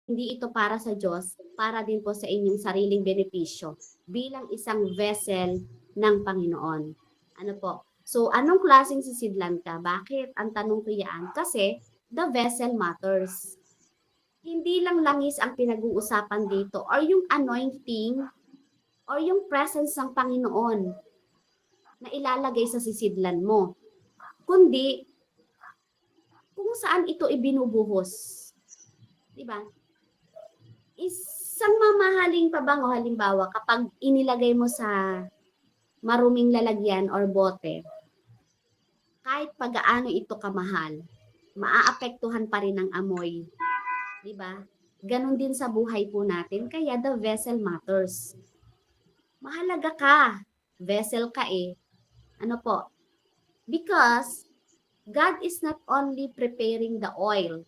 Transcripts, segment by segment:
Hindi ito para sa Diyos, para din po sa inyong sariling benepisyo bilang isang vessel ng Panginoon. Ano po? So, anong klaseng sisidlan ka? Bakit? Ang tanong ko yan. Kasi, the vessel matters. Hindi lang langis ang pinag-uusapan dito or yung anointing or yung presence ng Panginoon na ilalagay sa sisidlan mo. Kundi, kung saan ito ibinubuhos. Diba? Isang mamahaling pabango, halimbawa, kapag inilagay mo sa maruming lalagyan or bote, kahit pagaano ito kamahal, maaapektuhan pa rin ang amoy. Diba? Ganon din sa buhay po natin, kaya the vessel matters. Mahalaga ka. Vessel ka eh. Ano po? Because God is not only preparing the oil,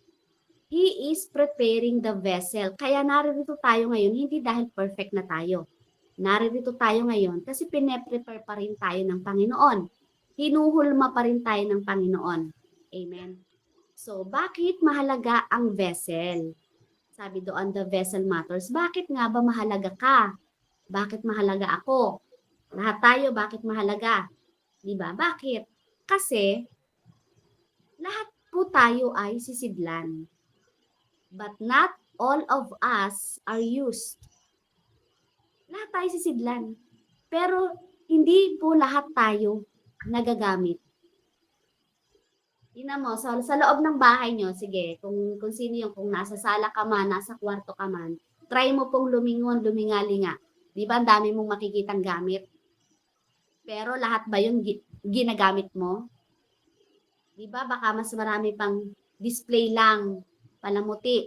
He is preparing the vessel. Kaya naririto tayo ngayon, hindi dahil perfect na tayo. Naririto tayo ngayon kasi pine-prepare pa rin tayo ng Panginoon. Hinuhulma pa rin tayo ng Panginoon. Amen. So, bakit mahalaga ang vessel? Sabi doon, the vessel matters. Bakit nga ba mahalaga ka? Bakit mahalaga ako? Lahat tayo, bakit mahalaga? Diba? Bakit? Kasi, lahat po tayo ay sisidlan. But not all of us are used. Lahat tayo sisidlan. Pero hindi po lahat tayo nagagamit. Tingnan mo, sa loob ng bahay nyo, sige, kung sino yung, kung nasa sala ka man, nasa kwarto ka man, try mo pong lumingon, lumingali nga. Di ba, ang dami mong makikitang gamit. Pero lahat ba yung ginagamit mo? Di ba, baka mas marami pang display lang, palamuti,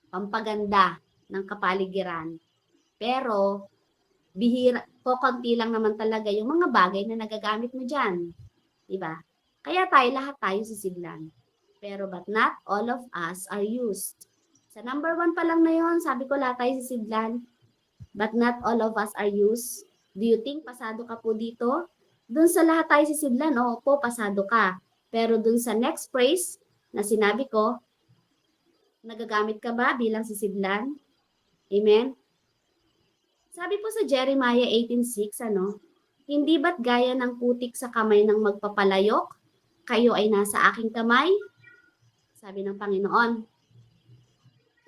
pampaganda ng kapaligiran. Pero, konti lang naman talaga yung mga bagay na nagagamit mo dyan. Diba? Kaya lahat tayo sisidlan. Pero but not all of us are used. Sa number 1 pa lang na yon, sabi ko lahat tayo sisidlan. But not all of us are used. Do you think pasado ka po dito? Dun sa lahat tayo sisidlan, po, pasado ka. Pero dun sa next phrase na sinabi ko, nagagamit ka ba bilang sisidlan? Amen? Sabi po sa Jeremiah 18:6, hindi ba't gaya ng putik sa kamay ng magpapalayok, kayo ay nasa aking kamay? Sabi ng Panginoon.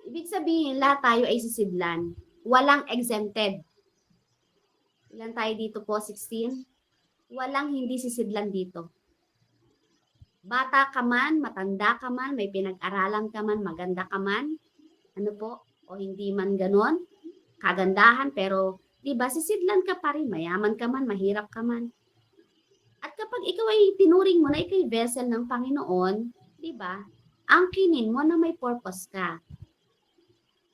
Ibig sabihin, lahat tayo ay sisidlan. Walang exempted. Ilan tayo dito po? 16? Walang hindi sisidlan dito. Bata ka man, matanda ka man, may pinag-aralan ka man, maganda ka man, o hindi man ganon, kagandahan, pero, diba, sisidlan ka pa rin, mayaman ka man, mahirap ka man. At kapag ikaw ay tinuring mo na ikaw ay vessel ng Panginoon, diba, angkinin mo na may purpose ka.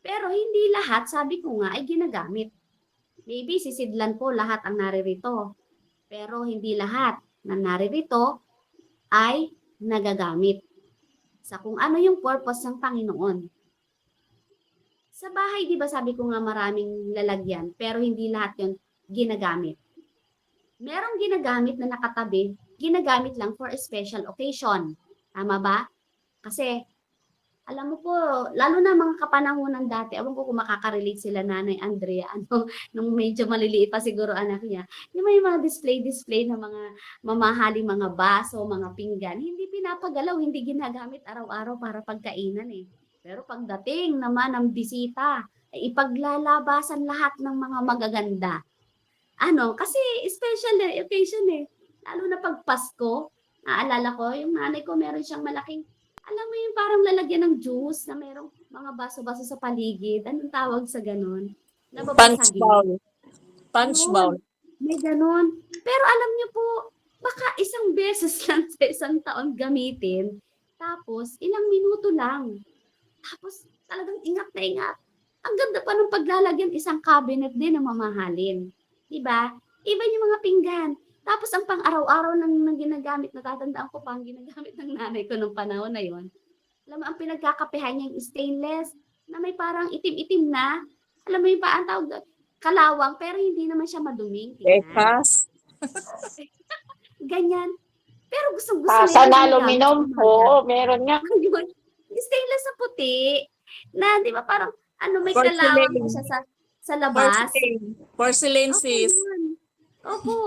Pero hindi lahat, sabi ko nga, ay ginagamit. Maybe sisidlan po lahat ang naririto. Pero hindi lahat na naririto ay nagagamit sa kung ano yung purpose ng Panginoon. Sa bahay, di ba sabi ko nga maraming lalagyan, pero hindi lahat yun ginagamit. Merong ginagamit na nakatabi, ginagamit lang for a special occasion. Tama ba? Kasi, alam mo po, lalo na mga kapanahunan dati, alam ko kung makaka-relate sila Nanay Andrea, nung medyo maliliit pa siguro anak niya, yung may mga display na mga mamahaling mga baso, mga pinggan, hindi pinapagalaw, hindi ginagamit araw-araw para pagkainan eh. Pero pagdating naman ng bisita, ay ipaglalabasan lahat ng mga magaganda. Kasi special occasion eh. Lalo na pag Pasko, naalala ko, yung nanay ko meron siyang malaking, alam mo yung parang lalagyan ng juice na merong mga baso-baso sa paligid. Anong tawag sa ganun? Punch Nababasagin. bowl. Punch bowl. May ganun. Pero alam niyo po, baka isang beses lang sa isang taon gamitin. Tapos, ilang minuto lang. Tapos, talagang ingat na ingat. Ang ganda pa ng paglalagyan, isang cabinet din na mamahalin. Diba? Iba yung mga pinggan. Tapos, ang pang-araw-araw nang ginagamit, natatandaan ko pa ang ginagamit ng nanay ko nung panahon na yon. Alam mo, ang pinagkakapehan niya yung stainless na may parang itim-itim na. Alam mo yung ang tawag doon? Kalawang, pero hindi naman siya maduming. Ekas. Ganyan. Pero gusto Sa nila aluminum, oo, meron nga. Ayun. Stainless na puti. Na 'di ba parang ano, may kalawang pa Porcelain. siya sa labas. Porcelain. Porcelain, Opo, sis. yun. Opo.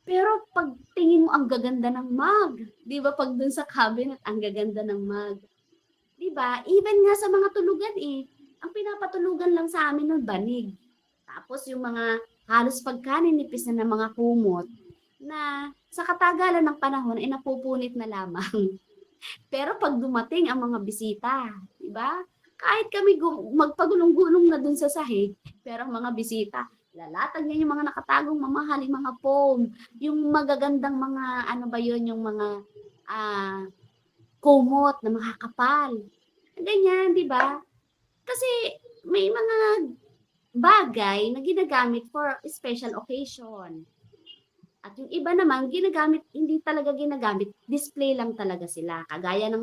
Pero 'pag tingin mo ang gaganda ng mug, 'di ba 'pag dun sa cabinet ang gaganda ng mug. 'Di ba? Even nga sa mga tulugan, ang pinapatulugan lang sa amin nun banig. Tapos yung mga halos pagkaninipis na ng mga kumot na sa katagalan ng panahon ay napupunit na lamang. Pero 'pag dumating ang mga bisita, 'di ba? Kahit kami magpagulong-gulong na dun sa sahig, pero ang mga bisita, lalatag niya yung mga nakatagong mamahaling mga foam, yung magagandang mga ano ba yun, yung mga ah, kumot na makakapal. Ganyan, 'di ba? Kasi may mga bagay na ginagamit for special occasion. At yung iba naman ginagamit, hindi talaga ginagamit, display lang talaga sila. Kagaya ng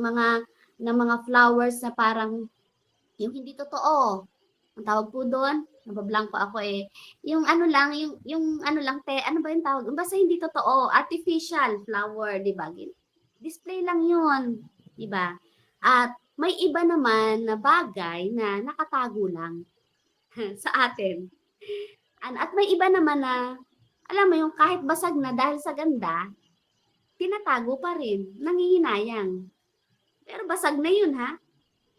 mga flowers na parang yung hindi totoo. Ang tawag po doon, nabablanko ako eh. Yung ano lang, yung ano lang ano ba yung tawag? Basta hindi totoo, artificial flower, 'di ba? Display lang 'yun, 'di ba? At may iba naman na bagay na nakatago lang sa atin. At may iba naman na alam mo yung kahit basag na dahil sa ganda, tinatago pa rin, nangihinayang. Pero basag na 'yun ha.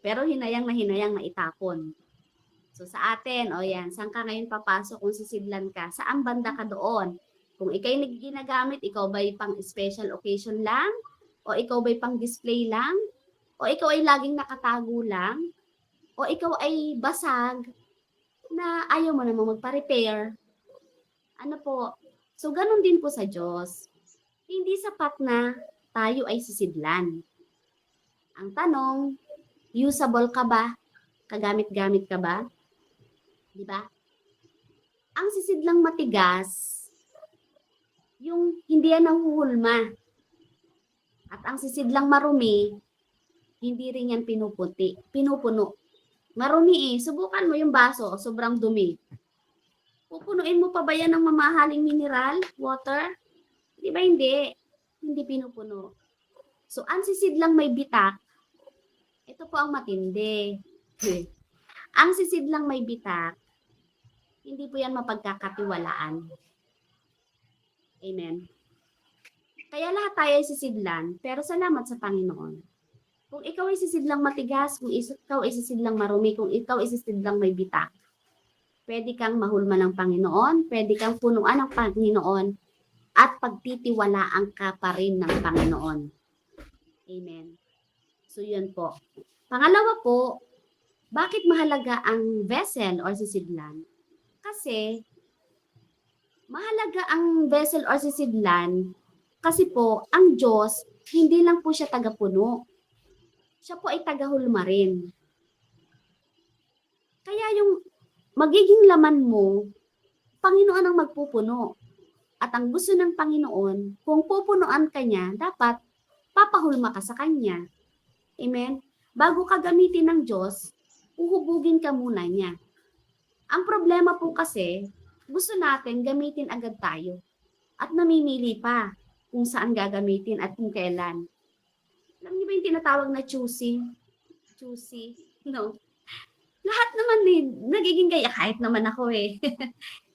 Pero hinayang na itapon. So sa atin, o yan, saan ka ngayon papasok kung sisidlan ka? Saan banda ka doon? Kung ikay ginagamit, ikaw ba'y pang special occasion lang? O ikaw ba'y pang display lang? O ikaw ay laging nakatago lang? O ikaw ay basag na ayaw mo namang magpa-repair? Ano po? So ganun din po sa Diyos. Hindi sapat na tayo ay sisidlan. Ang tanong, usable ka ba? Kagamit-gamit ka ba? Di ba? Ang sisidlang matigas, yung hindi yan nahuhulma. At ang sisidlang marumi, hindi rin yan pinupuno. Marumi subukan mo yung baso, sobrang dumi. Pupunuin mo pa ba yan ng mamahaling mineral, water? Di ba hindi? Hindi pinupuno. So, ang sisidlang may bitak, ito po ang matindi. Ang sisidlang may bitak, hindi po yan mapagkakatiwalaan. Amen. Kaya lahat tayo ay sisidlan, pero salamat sa Panginoon. Kung ikaw ay sisidlang matigas, kung ikaw ay sisidlang marumi, kung ikaw ay sisidlang may bitak, pwede kang mahulma ng Panginoon, pwede kang punuan ng Panginoon, at pagtitiwalaan ka pa rin ng Panginoon. Amen. So yun po. Pangalawa po, bakit mahalaga ang vessel or sisidlan? Kasi mahalaga ang vessel or sisidlan kasi po ang Diyos hindi lang po siya tagapuno. Siya po ay tagahulma rin. Kaya yung magiging laman mo, Panginoon ang magpupuno. At ang gusto ng Panginoon, kung pupunuan ka niya, dapat papahulma ka sa Kanya. Amen? Bago ka gamitin ng Diyos, uhubugin ka muna niya. Ang problema po kasi, gusto natin gamitin agad tayo. At namimili pa kung saan gagamitin at kung kailan. Alam niyo ba yung tinatawag na choosy? Choosy? No. Lahat naman nagiging gaya kahit naman ako eh.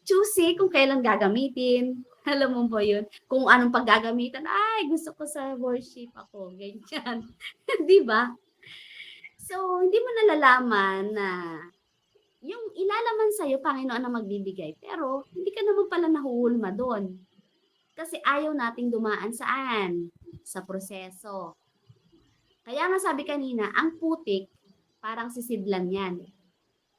Choosy kung kailan gagamitin. Alam mo ba yun? Kung anong paggagamitan. Ay, gusto ko sa worship ako. Ganyan. Di ba? So, hindi mo nalalaman na yung ilalaman sa'yo, Panginoon ang magbibigay. Pero, hindi ka naman pala nahuhulma doon. Kasi ayaw nating dumaan saan? Sa proseso. Kaya nga sabi kanina, ang putik, parang sisidlan yan.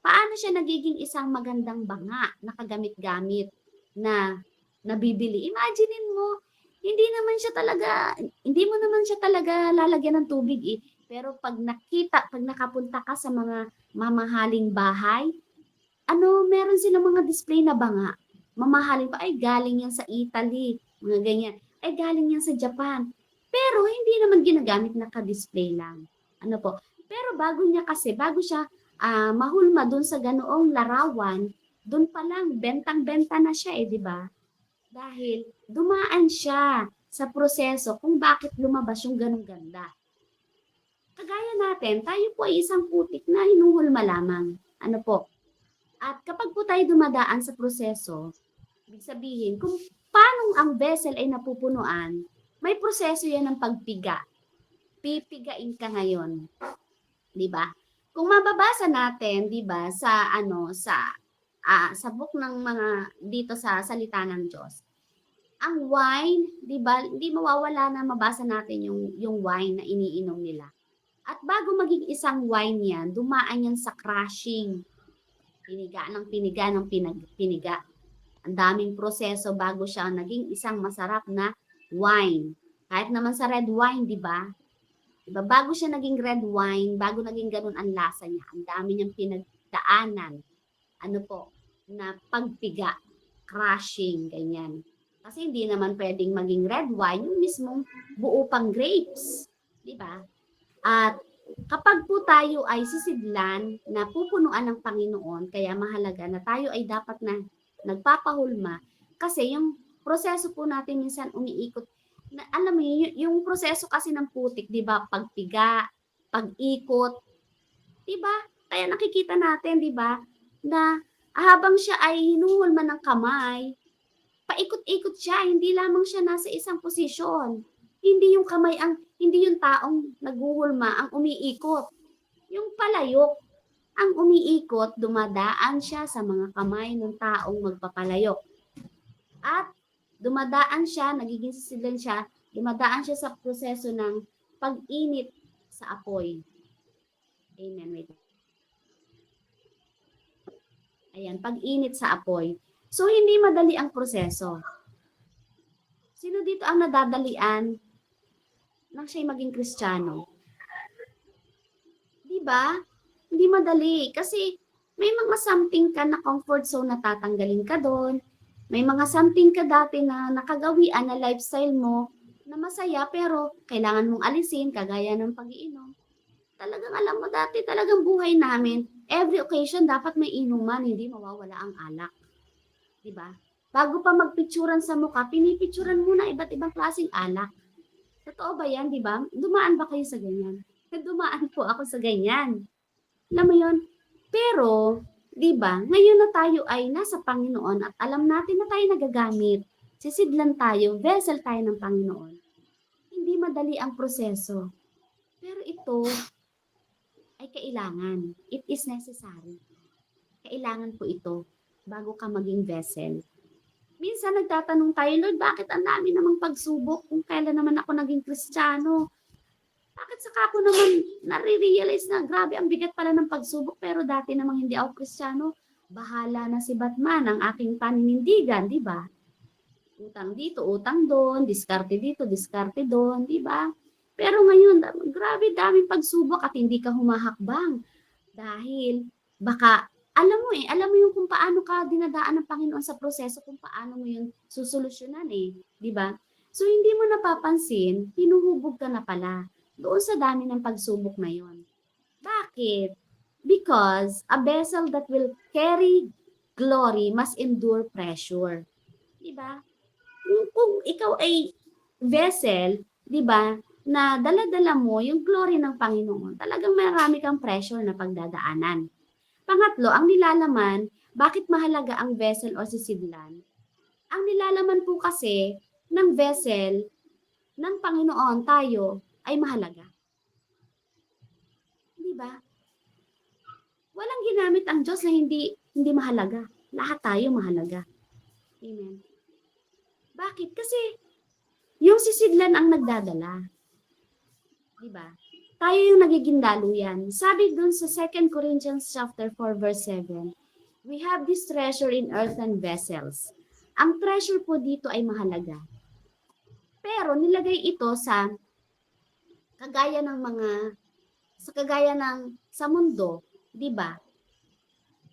Paano siya nagiging isang magandang banga na kagamit-gamit na nabibili? Imaginein mo, hindi mo naman siya talaga lalagyan ng tubig eh. Pero pag nakapunta ka sa mga mamahaling bahay, meron silang mga display na banga. Mamahaling pa, ay galing yan sa Italy, mga ganyan. Ay galing yan sa Japan. Pero hindi naman ginagamit naka-display lang. Ano po? Pero bago siya mahulma dun sa ganoong larawan, dun pa lang, bentang-benta na siya di ba? Dahil dumaan siya sa proseso kung bakit lumabas yung ganong ganda. kagaya natin, tayo po ay isang putik na hinuhulma lamang. Ano po? At kapag po tayo dumadaan sa proseso, ibig sabihin, kung paano ang vessel ay napupunuan, may proseso yan ng pagpiga. Pipigain ka ngayon. 'Di ba? Kung mababasa natin, 'di ba, sa book ng mga dito sa salita ng Diyos. Ang wine, 'di ba, hindi mawawala na mabasa natin yung wine na iniinom nila. At bago maging isang wine 'yan, dumaan 'yan sa crushing. Piniga ng piniga ng piniga. Ang daming proseso bago siya naging isang masarap na wine. Kahit naman sa red wine, 'di ba? Diba, bago siya naging red wine, bago naging ganun ang lasa niya, ang dami niyang pinagdaanan, ano po, na pagpiga, crushing, ganyan. Kasi hindi naman pwedeng maging red wine yung mismong buo pang grapes. Di ba? At kapag po tayo ay sisidlan na pupunuan ng Panginoon, kaya mahalaga na tayo ay dapat na nagpapahulma kasi yung proseso po natin minsan umiikot na, alam mo yung proseso kasi ng putik, 'di ba? Pagpiga, pag-ikot, 'di ba? Kaya nakikita natin, 'di ba, na habang siya ay hinuhulma ng kamay, paikot-ikot siya, hindi lamang siya nasa isang posisyon. Hindi yung taong naghuhulma ang umiikot. Yung palayok ang umiikot, dumadaan siya sa mga kamay ng taong magpapalayok. At dumadaan siya, nagiging sisidlan siya, dumadaan siya sa proseso ng pag-init sa apoy. Amen. Wait. Ayan, pag-init sa apoy. So, hindi madali ang proseso. Sino dito ang nadadalian nang siya'y maging Kristiyano? Di ba? Hindi madali. Kasi may mga something ka na comfort zone na tatanggalin ka doon. May mga something ka dati na nakagawian na lifestyle mo na masaya pero kailangan mong alisin kagaya ng pag-iinom. Talagang alam mo dati talagang buhay namin, every occasion dapat may inuman, hindi mawawala ang alak. 'Di ba? Bago pa magpicturan sa mukha, pinipicturan muna iba't ibang klaseng alak. Totoo ba 'yan, 'di ba? Dumaan ba kayo sa ganyan? Dumaan po ako sa ganyan. Alam mo 'yon? Pero 'di ba, ngayon na tayo ay nasa Panginoon at alam natin na tayo nagagamit, sisidlan tayo, vessel tayo ng Panginoon. Hindi madali ang proseso. Pero ito ay kailangan. It is necessary. Kailangan po ito bago ka maging vessel. Minsan nagtatanong tayo, Lord, bakit ang dami namang pagsubok kung kailan naman ako naging Kristiyano? Bakit saka ako naman nare-realize na grabe ang bigat pala ng pagsubok pero dati namang hindi ako Kristiyano, bahala na si Batman ang aking paninindigan, di ba? Utang dito, utang doon, diskarte dito, diskarte doon, di ba? Pero ngayon, grabe daming pagsubok at hindi ka humahakbang dahil baka alam mo yung kung paano ka dinadaan ng Panginoon sa proseso, kung paano mo yung susolusyonan di ba? So hindi mo napapansin, hinuhubog ka na pala doon sa dami ng pagsubok na yon. Bakit? Because a vessel that will carry glory must endure pressure. 'Di ba? Kung ikaw ay vessel, 'di ba, na dala-dala mo yung glory ng Panginoon, talagang marami kang pressure na pagdadaanan. Pangatlo, ang nilalaman, bakit mahalaga ang vessel o sisidlan? Ang nilalaman po kasi ng vessel ng Panginoon tayo ay mahalaga. Di ba? Walang ginamit ang Diyos na hindi mahalaga. Lahat tayo mahalaga. Amen. Bakit? Kasi yung sisidlan ang nagdadala. Di ba? Tayo yung nagiging daluyan. Sabi dun sa 2 Corinthians chapter 4 verse 7, we have this treasure in earthen vessels. Ang treasure po dito ay mahalaga. Pero nilagay ito sa kagaya ng sa mundo, 'di ba?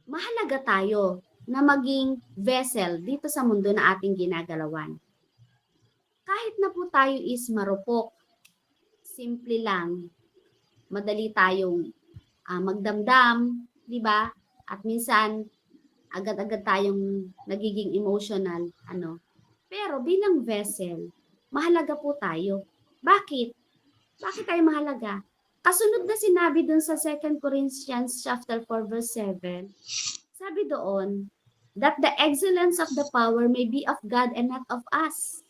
Mahalaga tayo na maging vessel dito sa mundo na ating ginagalawan. Kahit na po tayo is marupok, simple lang, madali tayong magdamdam, 'di ba? At minsan agad-agad tayong nagiging emotional, Pero bilang vessel, mahalaga po tayo. Bakit? Bakit tayo mahalaga? Kasunod na sinabi dun sa 2 Corinthians chapter 4 verse 7, sabi doon, that the excellence of the power may be of God and not of us.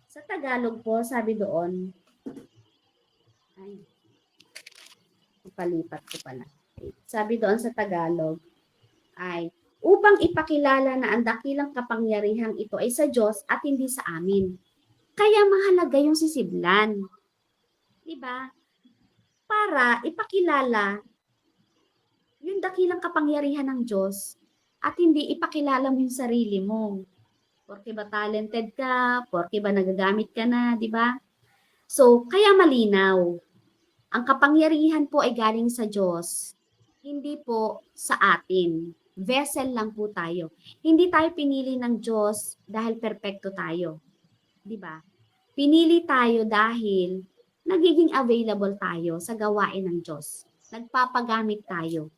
Sa Tagalog po, sabi doon, ay, palipat ko pala. Sabi doon sa Tagalog, ay, upang ipakilala na ang dakilang kapangyarihang ito ay sa Diyos at hindi sa amin. Kaya mahalaga yung sisidlan. Diba? Para ipakilala yung dakilang kapangyarihan ng Diyos at hindi ipakilala mo yung sarili mo. Porke ba talented ka? Porke ba nagagamit ka na? Diba? So, kaya malinaw. Ang kapangyarihan po ay galing sa Diyos. Hindi po sa atin. Vessel lang po tayo. Hindi tayo pinili ng Diyos dahil perpekto tayo. 'Di ba? Pinili tayo dahil nagiging available tayo sa gawain ng Diyos. Nagpapagamit tayo.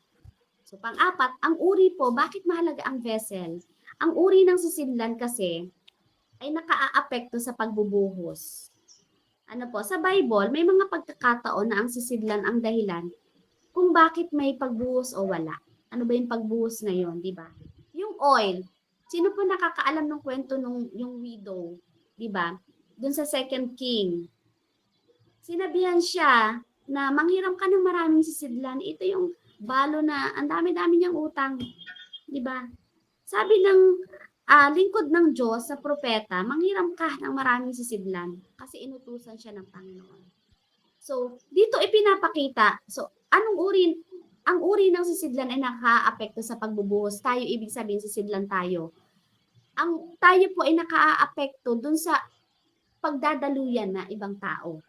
So pang-apat, ang uri po, bakit mahalaga ang vessel? Ang uri ng sisidlan kasi ay nakaaapekto sa pagbubuhos. Ano po, sa Bible, may mga pagkakataon na ang sisidlan ang dahilan kung bakit may pagbuhos o wala. Ano ba yung pagbuhos na yon, di ba? Yung oil, sino po nakakaalam ng kwento nung yung widow, di ba? Doon sa 2 King. Sinabihan siya na manghiram ka ng maraming sisidlan. Ito yung balo na ang dami-dami niyang utang, di ba? Sabi ng lingkod ng Diyos sa propeta, manghiram ka ng maraming sisidlan kasi inutusan siya ng Panginoon. So, dito ipinapakita. So, anong uri? Ang uri ng sisidlan ay nakaapekto sa pagbubuhos. Tayo, ibig sabihin sisidlan tayo. Tayo po ay nakaapekto dun sa pagdadaluyan na ibang tao.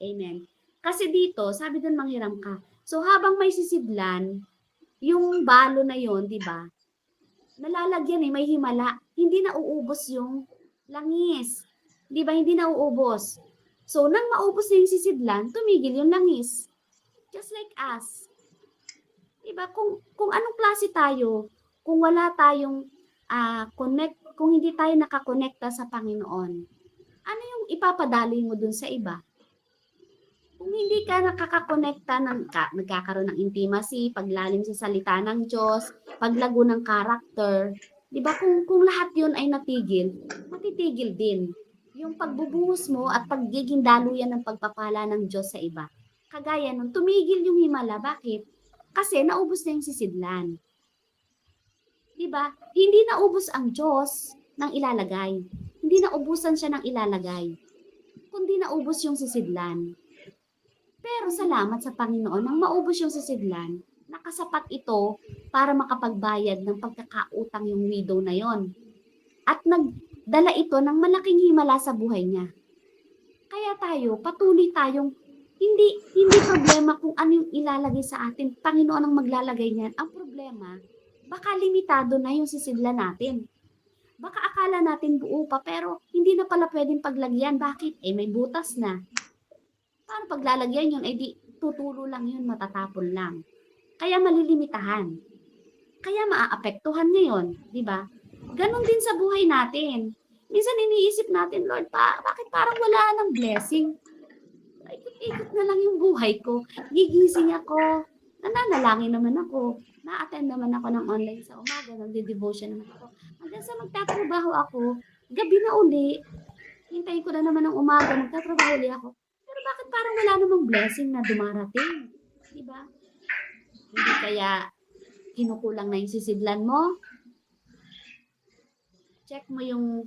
Amen. Kasi dito, sabi dun manghiram ka. So, habang may sisidlan, yung balo na yon, di ba? Nalalagyan may himala. Hindi na uubos yung langis. Di ba? Hindi na uubos. So, nang maubos na yung sisidlan, tumigil yung langis. Just like us. Diba? Kung anong klase tayo, kung wala tayong kung hindi tayo nakakonekta sa Panginoon, ano yung ipapadaloy mo dun sa iba? Kung hindi ka nakakakonekta, nagkakaroon ng intimacy, paglalim sa salita ng Diyos, paglago ng character, diba? Kung lahat yun ay natigil, matitigil din yung pagbubuhos mo at pagiging daluyan ng pagpapala ng Diyos sa iba. Kagaya nung tumigil yung himala. Bakit? Kasi naubos na yung sisidlan. Diba? Hindi naubos ang Diyos ng ilalagay. Hindi naubusan siya ng ilalagay. Kundi naubos yung sisidlan. Pero salamat sa Panginoon, nang maubos yung sisidlan, nakasapat ito para makapagbayad ng pagkakautang yung widow na yon. At nagdala ito ng malaking himala sa buhay niya. Kaya tayo, patuloy tayong hindi problema kung ano yung ilalagay sa atin. Panginoon ang maglalagay niyan. Ang problema, baka limitado na yung sisidlan natin. Baka akala natin buo pa, pero hindi na pala pwedeng paglagyan. Bakit? May butas na. Paano paglalagyan yun? Di tutulo lang yun, matatapon lang. Kaya malilimitahan. Kaya maaapektuhan ngayon, di ba? Ganon din sa buhay natin. Minsan iniisip natin, Lord, bakit parang wala ng blessing? Ikot-ikot na lang yung buhay ko. Gigising ako. Nananalangin naman ako. Na-attend naman ako ng online sa umaga. Nagde-devotion naman ako. Hanggang sa magtatrabaho ako, gabi na uli. Hintayin ko na naman ng umaga. Magtatrabaho uli ako. Pero bakit parang wala namang blessing na dumarating? Diba? Hindi kaya kinukulang na yung sisidlan mo? Check mo yung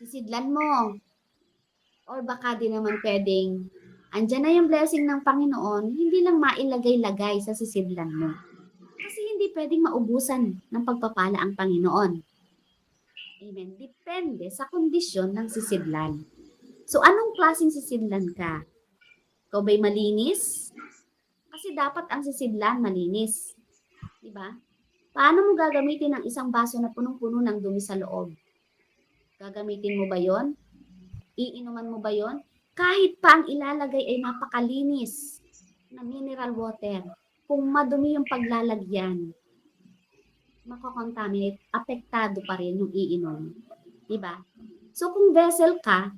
sisidlan mo. Or baka di naman pwedeng, andyan na yung blessing ng Panginoon, hindi lang mailagay-lagay sa sisidlan mo. Kasi hindi pwedeng maubusan ng pagpapala ang Panginoon. Amen. Depende sa kondisyon ng sisidlan. So, anong klaseng sisidlan ka? Ikaw ba'y malinis? Kasi dapat ang sisidlan malinis. Diba? Paano mo gagamitin ang isang baso na punong-puno ng dumi sa loob? Gagamitin mo ba yon? Iinuman mo ba yon? Kahit pa ang ilalagay ay napakalinis na mineral water, kung madumi yung paglalagyan, makakontaminate, apektado pa rin yung iinom. Diba? So kung vessel ka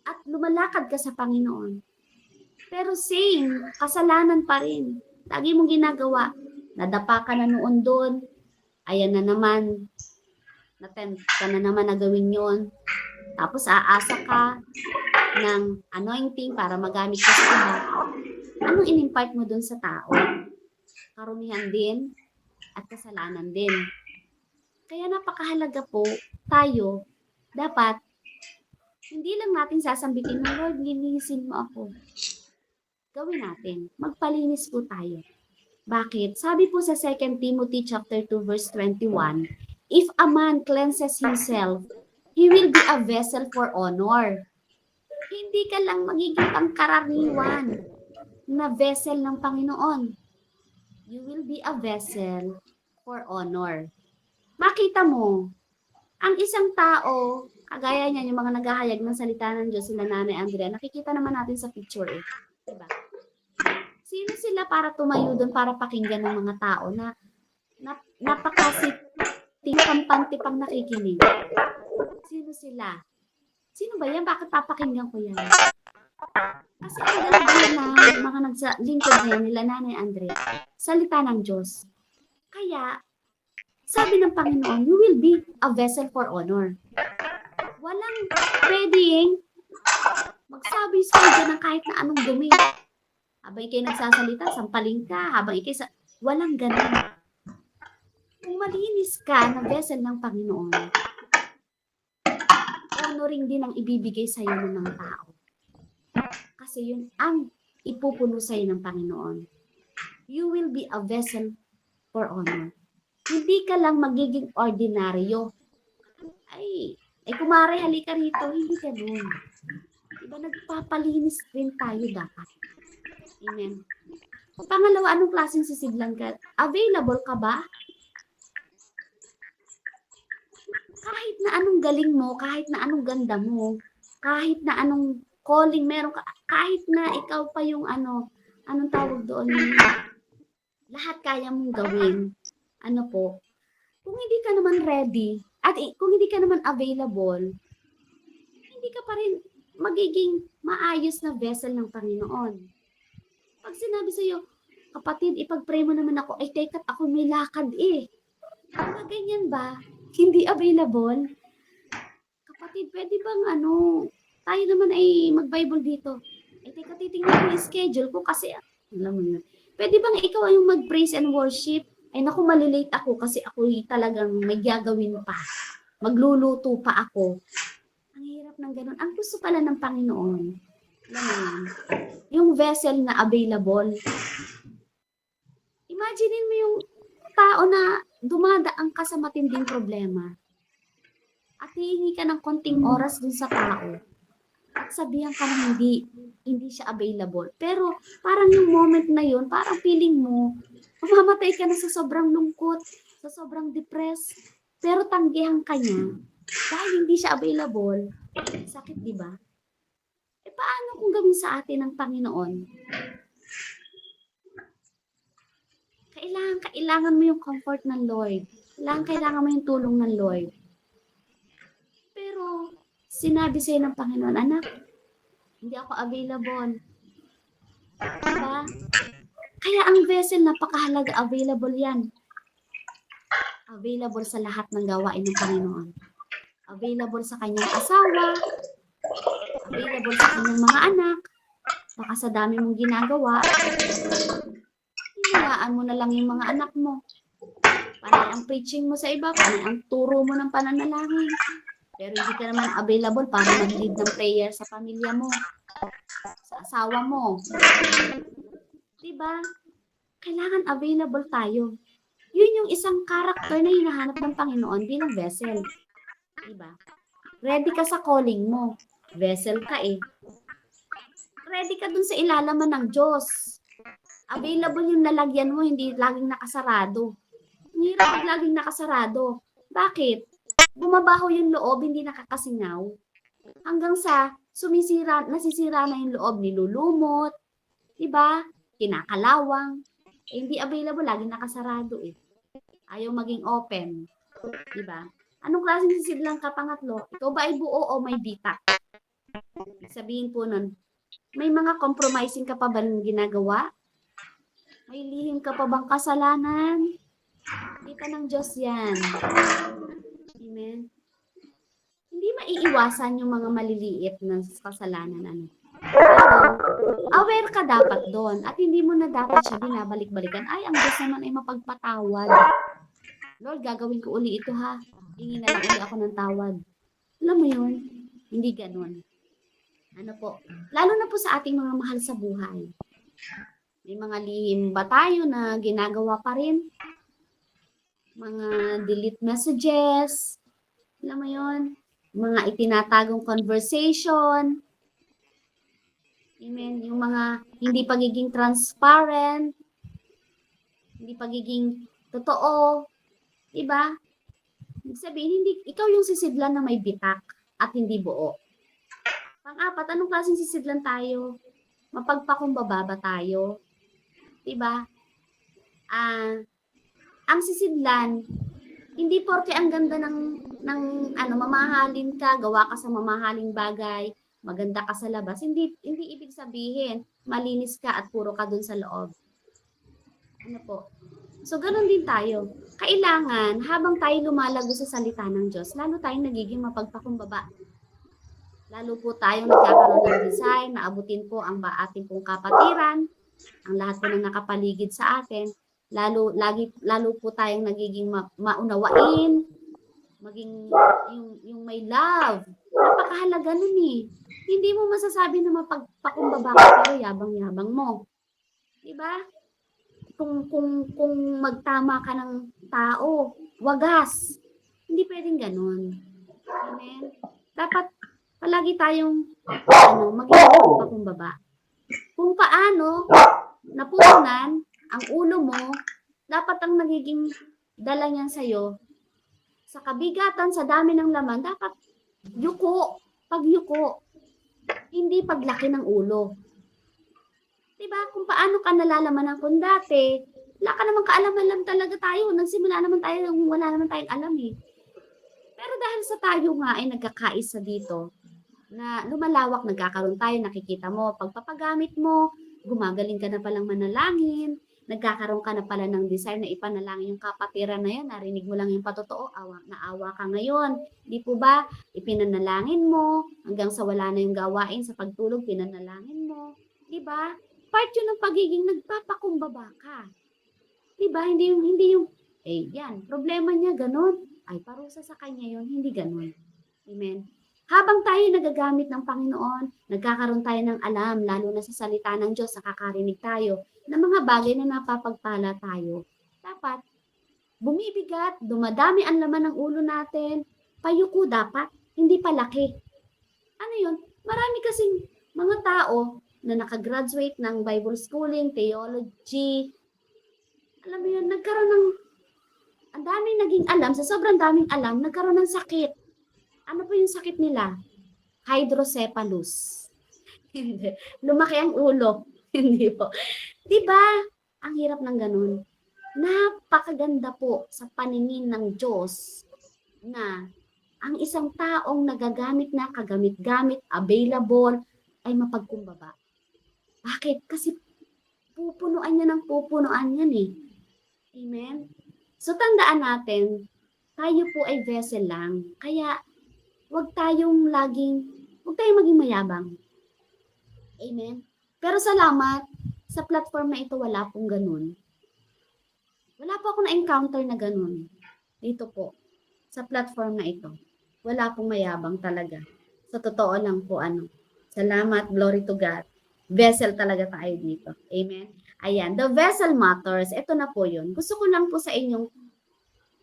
at lumalakad ka sa Panginoon, Pero same, kasalanan pa rin. Lagi mong ginagawa. Nadapa ka na noon doon. Ayan na naman. Natempt ka na naman na gawin yon. Tapos aasa ka ng anointing para magamit ka sa iba. Anong in-impart mo doon sa tao? Karumihan din at kasalanan din. Kaya napakahalaga po tayo, dapat hindi lang natin sasambitin mo, Lord, linisin mo ako. Gawin natin. Magpalinis po tayo. Bakit? Sabi po sa 2 Timothy chapter 2 verse 21, if a man cleanses himself, he will be a vessel for honor. Hindi ka lang magiging pangkaraniwan na vessel ng Panginoon. You will be a vessel for honor. Makita mo, ang isang tao, kagaya niyan, yung mga naghahayag ng salita ng Diyos, sila Nanay Andrea, nakikita naman natin sa picture eh. Diba? Sino sila para tumayo doon para pakinggan ng mga tao na napakasiting kampante pang nakikinig? Sino sila? Sino ba yan? Bakit papakinggan ko yan? Kasi ang dalawa na mga naglingkod na yan nila Nanay Andrea, salita ng Diyos. Kaya, sabi ng Panginoon, you will be a vessel for honor. Walang pwedeng magsabi sa ng kahit na anong dumi. Habang ikay nagsasalita, sampaling ka. Habang ikay walang ganun. Kung malinis ka na vessel ng Panginoon, honoring din ang ibibigay sa iyo ng mga tao. Kasi yun ang ipupuno sa iyo ng Panginoon. You will be a vessel for honor. Hindi ka lang magiging ordinaryo. Ay kumare, halika rito. Hindi ganun. Diba, nagpapalinis rin tayo dapat. Amen. Pangalawa, anong klaseng sisidlan ka? Available ka ba? Kahit na anong galing mo, kahit na anong ganda mo, kahit na anong calling meron ka, kahit na ikaw pa yung anong tawag doon, lahat kaya mong gawin. Ano po? Kung hindi ka naman ready, at kung hindi ka naman available, hindi ka pa rin magiging maayos na vessel ng Panginoon. Pag sinabi sa'yo, kapatid, ipag-pray mo naman ako, ay teka't ako may lakad eh. Mga ganyan ba? Hindi available? Kapatid, pwede bang tayo naman ay mag-Bible dito? Ay teka, titingnan ko yung schedule ko kasi, alam mo na. Pwede bang ikaw ay mag-praise and worship? Ay naku, malilate ako kasi ako talagang may gagawin pa. Magluluto pa ako. Ang hirap ng ganun. Ang gusto pala ng Panginoon, alam mo yan, yung vessel na available. Imaginin mo yung tao na dumadaan ka sa matinding problema at hihingi ka ng konting oras dun sa tao at sabihan ka na hindi siya available. Pero parang yung moment na yun, parang feeling mo, mamamatay ka na sa sobrang lungkot, sa sobrang depressed, pero tanggihan ka niya dahil hindi siya available. Sakit, di ba? Paano kung gawin sa atin ng Panginoon? Kailangan mo yung comfort ng Lord. Kailangan mo yung tulong ng Lord. Pero, sinabi sa'yo ng Panginoon, anak, hindi ako available. Diba? Kaya ang vessel, napakahalaga, available yan. Available sa lahat ng gawain ng Panginoon. Available sa kanyang asawa, available sa kanyang mga anak, baka sa dami mong ginagawa, hinayaan mo na lang yung mga anak mo. Panay ang preaching mo sa iba, panay ang turo mo ng pananalangin. Pero hindi ka naman available para mag-lead ng prayer sa pamilya mo, sa asawa mo. Diba? Kailangan available tayo. Yun yung isang character na hinahanap ng Panginoon bilang vessel. Diba? Ready ka sa calling mo. Vessel ka eh. Ready ka dun sa ilalaman ng Diyos. Available yung lalagyan mo, hindi laging nakasarado. Hindi hirap laging nakasarado. Bakit? Bumabaho yung loob, hindi nakakasingaw. Hanggang sa nasisira na yung loob, nilulumot, diba? Kinakalawang. Hindi available, laging nakasarado eh. Ayaw maging open. Diba? Anong klaseng sisidlang ka pangatlo? Ikaw ba ay buo o may bitak? Sabihin po nun, May mga compromising ka pa ba ginagawa? May lihim ka pa bang kasalanan? Kita ng Diyos yan. Amen. Hindi maiiwasan yung mga maliliit na kasalanan. Ano. Pero, aware ka dapat doon at hindi mo na dapat siya binabalik-balikan. Ay, ang Diyos naman ay mapagpatawad. Lord, gagawin ko uli ito ha. Hingi na lang uli ako ng tawad. Alam mo yun? Hindi ganun. Ano po? Lalo na po sa ating mga mahal sa buhay. May mga lihim ba tayo na ginagawa pa rin? Mga delete messages. Alam mo yun? Mga itinatagong conversation. Amen. Yung mga hindi pagiging transparent. Hindi pagiging totoo. Diba? Ibig sabihin, ikaw yung sisidlan na may bitak at hindi buo. Pang-apat, anong klaseng sisidlan tayo? Mapagpakumbaba ba tayo? Diba? Ang sisidlan, hindi porke ang ganda ng mamahalin ka, gawa ka sa mamahaling bagay, maganda ka sa labas, hindi ibig sabihin malinis ka at puro ka dun sa loob. Ano po? So, ganun din tayo. Kailangan, habang tayo lumalago sa salita ng Diyos, lalo tayong nagiging mapagpakumbaba. Lalo po tayong nagkakaroon ng design, naabutin po ang ating pong kapatiran, ang lahat po ng nakapaligid sa atin. Lalo po tayong nagiging maunawain, maging yung may love. Napakahalaga nun eh. Hindi mo masasabi na mapagpakumbaba ka pero yabang-yabang mo. Diba? Kung magtama ka ng tao, wagas. Hindi pwedeng ganun. Amen? Dapat palagi tayong maging mapagpakumbaba. Kung paano napunan ang ulo mo, dapat ang nagiging dala niyan sa'yo, sa kabigatan, sa dami ng laman, dapat yuko, pagyuko, hindi paglaki ng ulo. Diba? Kung paano ka nalalaman ng kundate, wala ka naman kaalam-alam talaga tayo. Nagsimula naman tayo, wala naman tayong alam eh. Pero dahil sa tayo nga ay nagkakaisa dito, na lumalawak, nagkakaroon tayo, nakikita mo, pagpapagamit mo, gumagaling ka na palang manalangin, nagkakaroon ka na pala ng desire na ipanalangin yung kapatiran na yun, narinig mo lang yung patotoo, naawa ka ngayon. Di po ba, ipinanalangin mo, hanggang sa wala na yung gawain sa pagtulog, pinanalangin mo. Di ba? Part yun ng pagiging nagpapakumbaba ka. Di ba? Hindi yung, yan, problema niya, ganun. Ay, parusa sa kanya yun, hindi ganun. Amen. Habang tayo nagagamit ng Panginoon, nagkakaroon tayo ng alam, lalo na sa salita ng Diyos, nakakarinig tayo ng mga bagay na napapagpala tayo. Dapat, bumibigat, dumadami ang laman ng ulo natin, payuko dapat, hindi palaki. Ano yun? Marami kasing mga tao na nakagraduate ng Bible schooling, theology, alam mo yun, nagkaroon ng, ang daming naging alam, sa sobrang daming alam, nagkaroon ng sakit. Ano po yung sakit nila? Hydrocephalus. Lumaki ang ulo. Hindi po. Diba? Ang hirap ng ganun. Napakaganda po sa paningin ng Diyos na ang isang taong nagagamit na, kagamit-gamit, available, ay mapagkumbaba. Bakit? Kasi pupunuan niya ng pupunuan yan eh. Amen? So tandaan natin, tayo po ay vessel lang. Kaya huwag tayong maging mayabang. Amen? Pero salamat, sa platform na ito wala pong ganun. Wala po ako na-encounter na ganun. Dito po, sa platform na ito. Wala pong mayabang talaga. Sa totoo lang po, salamat, glory to God. Vessel talaga tayo dito. Amen? Ayan, the vessel matters. Ito na po yun. Gusto ko lang po sa inyong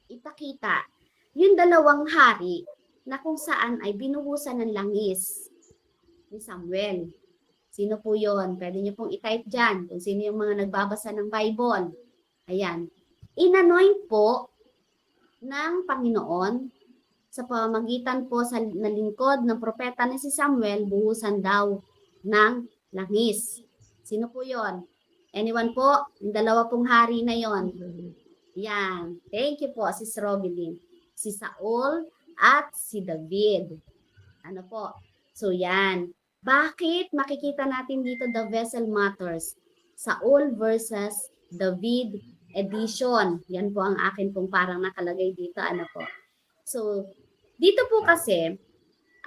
ipakita yung dalawang hari na kung saan ay binuhusan ng langis ni Samuel. Sino po yon? Pwede niyo pong i-type dyan kung sino yung mga nagbabasa ng Bible. Ayan. Inanoint po ng Panginoon sa pamamagitan po sa nalingkod ng propeta na si Samuel, buhusan daw ng langis. Sino po yon? Anyone po? Yung dalawa pong hari na yon. Yan. Thank you po, Sis Robilyn. Si Saul at si David. Ano po? So yan. Bakit makikita natin dito the vessel matters? Saul versus David edition. Yan po ang akin pong parang nakalagay dito. Ano po? So, dito po kasi,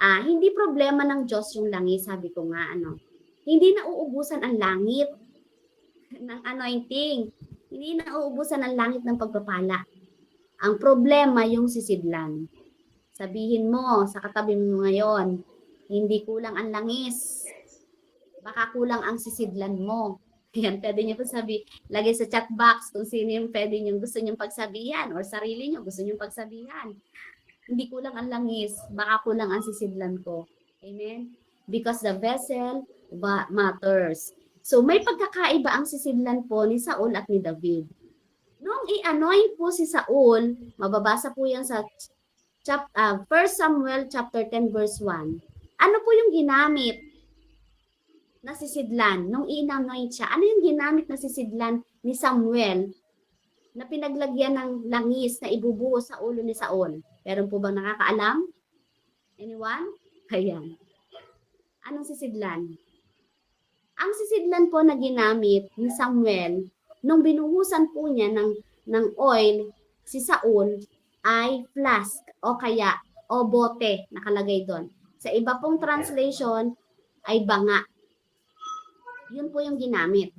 hindi problema ng Diyos yung langis, sabi ko nga, Hindi nauubusan ang langit ng anointing. Hindi nauubusan ang langit ng pagpapala. Ang problema yung sisidlan. Sabihin mo sa katabi mo ngayon, hindi kulang ang langis. Baka kulang ang sisidlan mo. Yan, pwede niyo po lagay sa chat box kung sino yung pwede niyo gusto niyong pagsabihan or sarili niyo gusto niyong pagsabihan. Hindi kulang ang langis, baka kulang ang sisidlan ko. Amen? Because the vessel matters. So may pagkakaiba ang sisidlan po ni Saul at ni David. Nung i-anoint po si Saul, mababasa po yan sa 1 Samuel chapter 10 verse 1. Ano po yung ginamit na sisidlan nung i-anoint siya? Ano yung ginamit na sisidlan ni Samuel na pinaglagyan ng langis na ibubuo sa ulo ni Saul? Meron po bang nakakaalam? Anyone? Ayan. Anong sisidlan? Ang sisidlan po na ginamit ni Samuel nung binuhusan po niya ng oil si Saul ay flask o bote nakalagay doon. Sa iba pong translation ay banga. Yun po yung ginamit.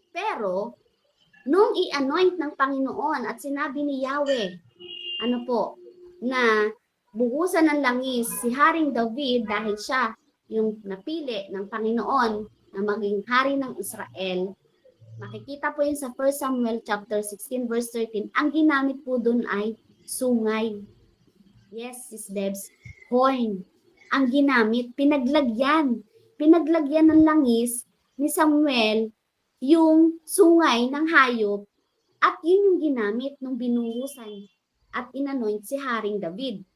Pero nung i-anoint ng Panginoon at sinabi ni Yahweh, na buhusan ng langis si Haring David dahil siya yung napili ng Panginoon na maging hari ng Israel. Makikita po yun sa 1 Samuel chapter 16 verse 13. Ang ginamit po dun ay sungay. Yes, Sis Debs, horn. Ang ginamit, pinaglagyan ng langis ni Samuel yung sungay ng hayop at yun yung ginamit nung binuhusan at inanoint si Haring David.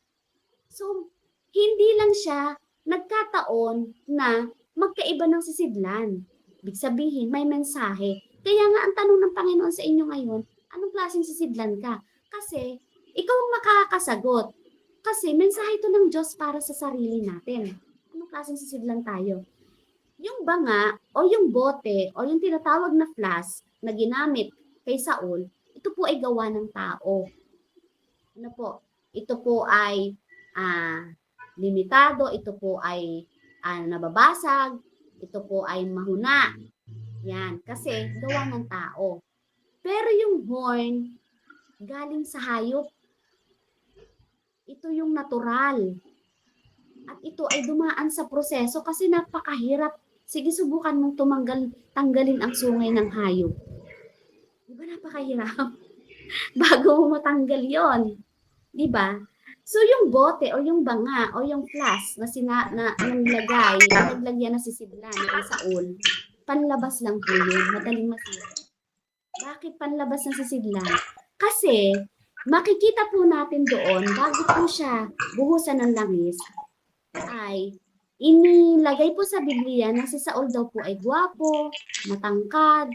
So, hindi lang siya nagkataon na magkaiba ng sisidlan. Ibig sabihin, may mensahe. Kaya nga ang tanong ng Panginoon sa inyo ngayon, anong klaseng sisidlan ka? Kasi, ikaw ang makakasagot. Kasi, mensahe ito ng Diyos para sa sarili natin. Anong klaseng sisidlan tayo? Yung banga, o yung bote, o yung tinatawag na flask na ginamit kay Saul, ito po ay gawa ng tao. Ano po? Ito po ay limitado, ito po ay nababasag, ito po ay mahuna. Yan, kasi gawa ng tao. Pero yung horn, galing sa hayop. Ito yung natural. At ito ay dumaan sa proseso kasi napakahirap. Sige, subukan mong tanggalin ang sungay ng hayop. Di ba napakahirap? Bago mo matanggal yon, di ba? So yung bote o yung banga o yung flask na naglagyan na sisidlan kay Saul, panlabas lang po yun, madaling masira. Bakit panlabas na sisidlan? Kasi makikita po natin doon, bago po siya buhusan ng langis, ay inilagay po sa Biblia na si Saul daw po ay gwapo, matangkad,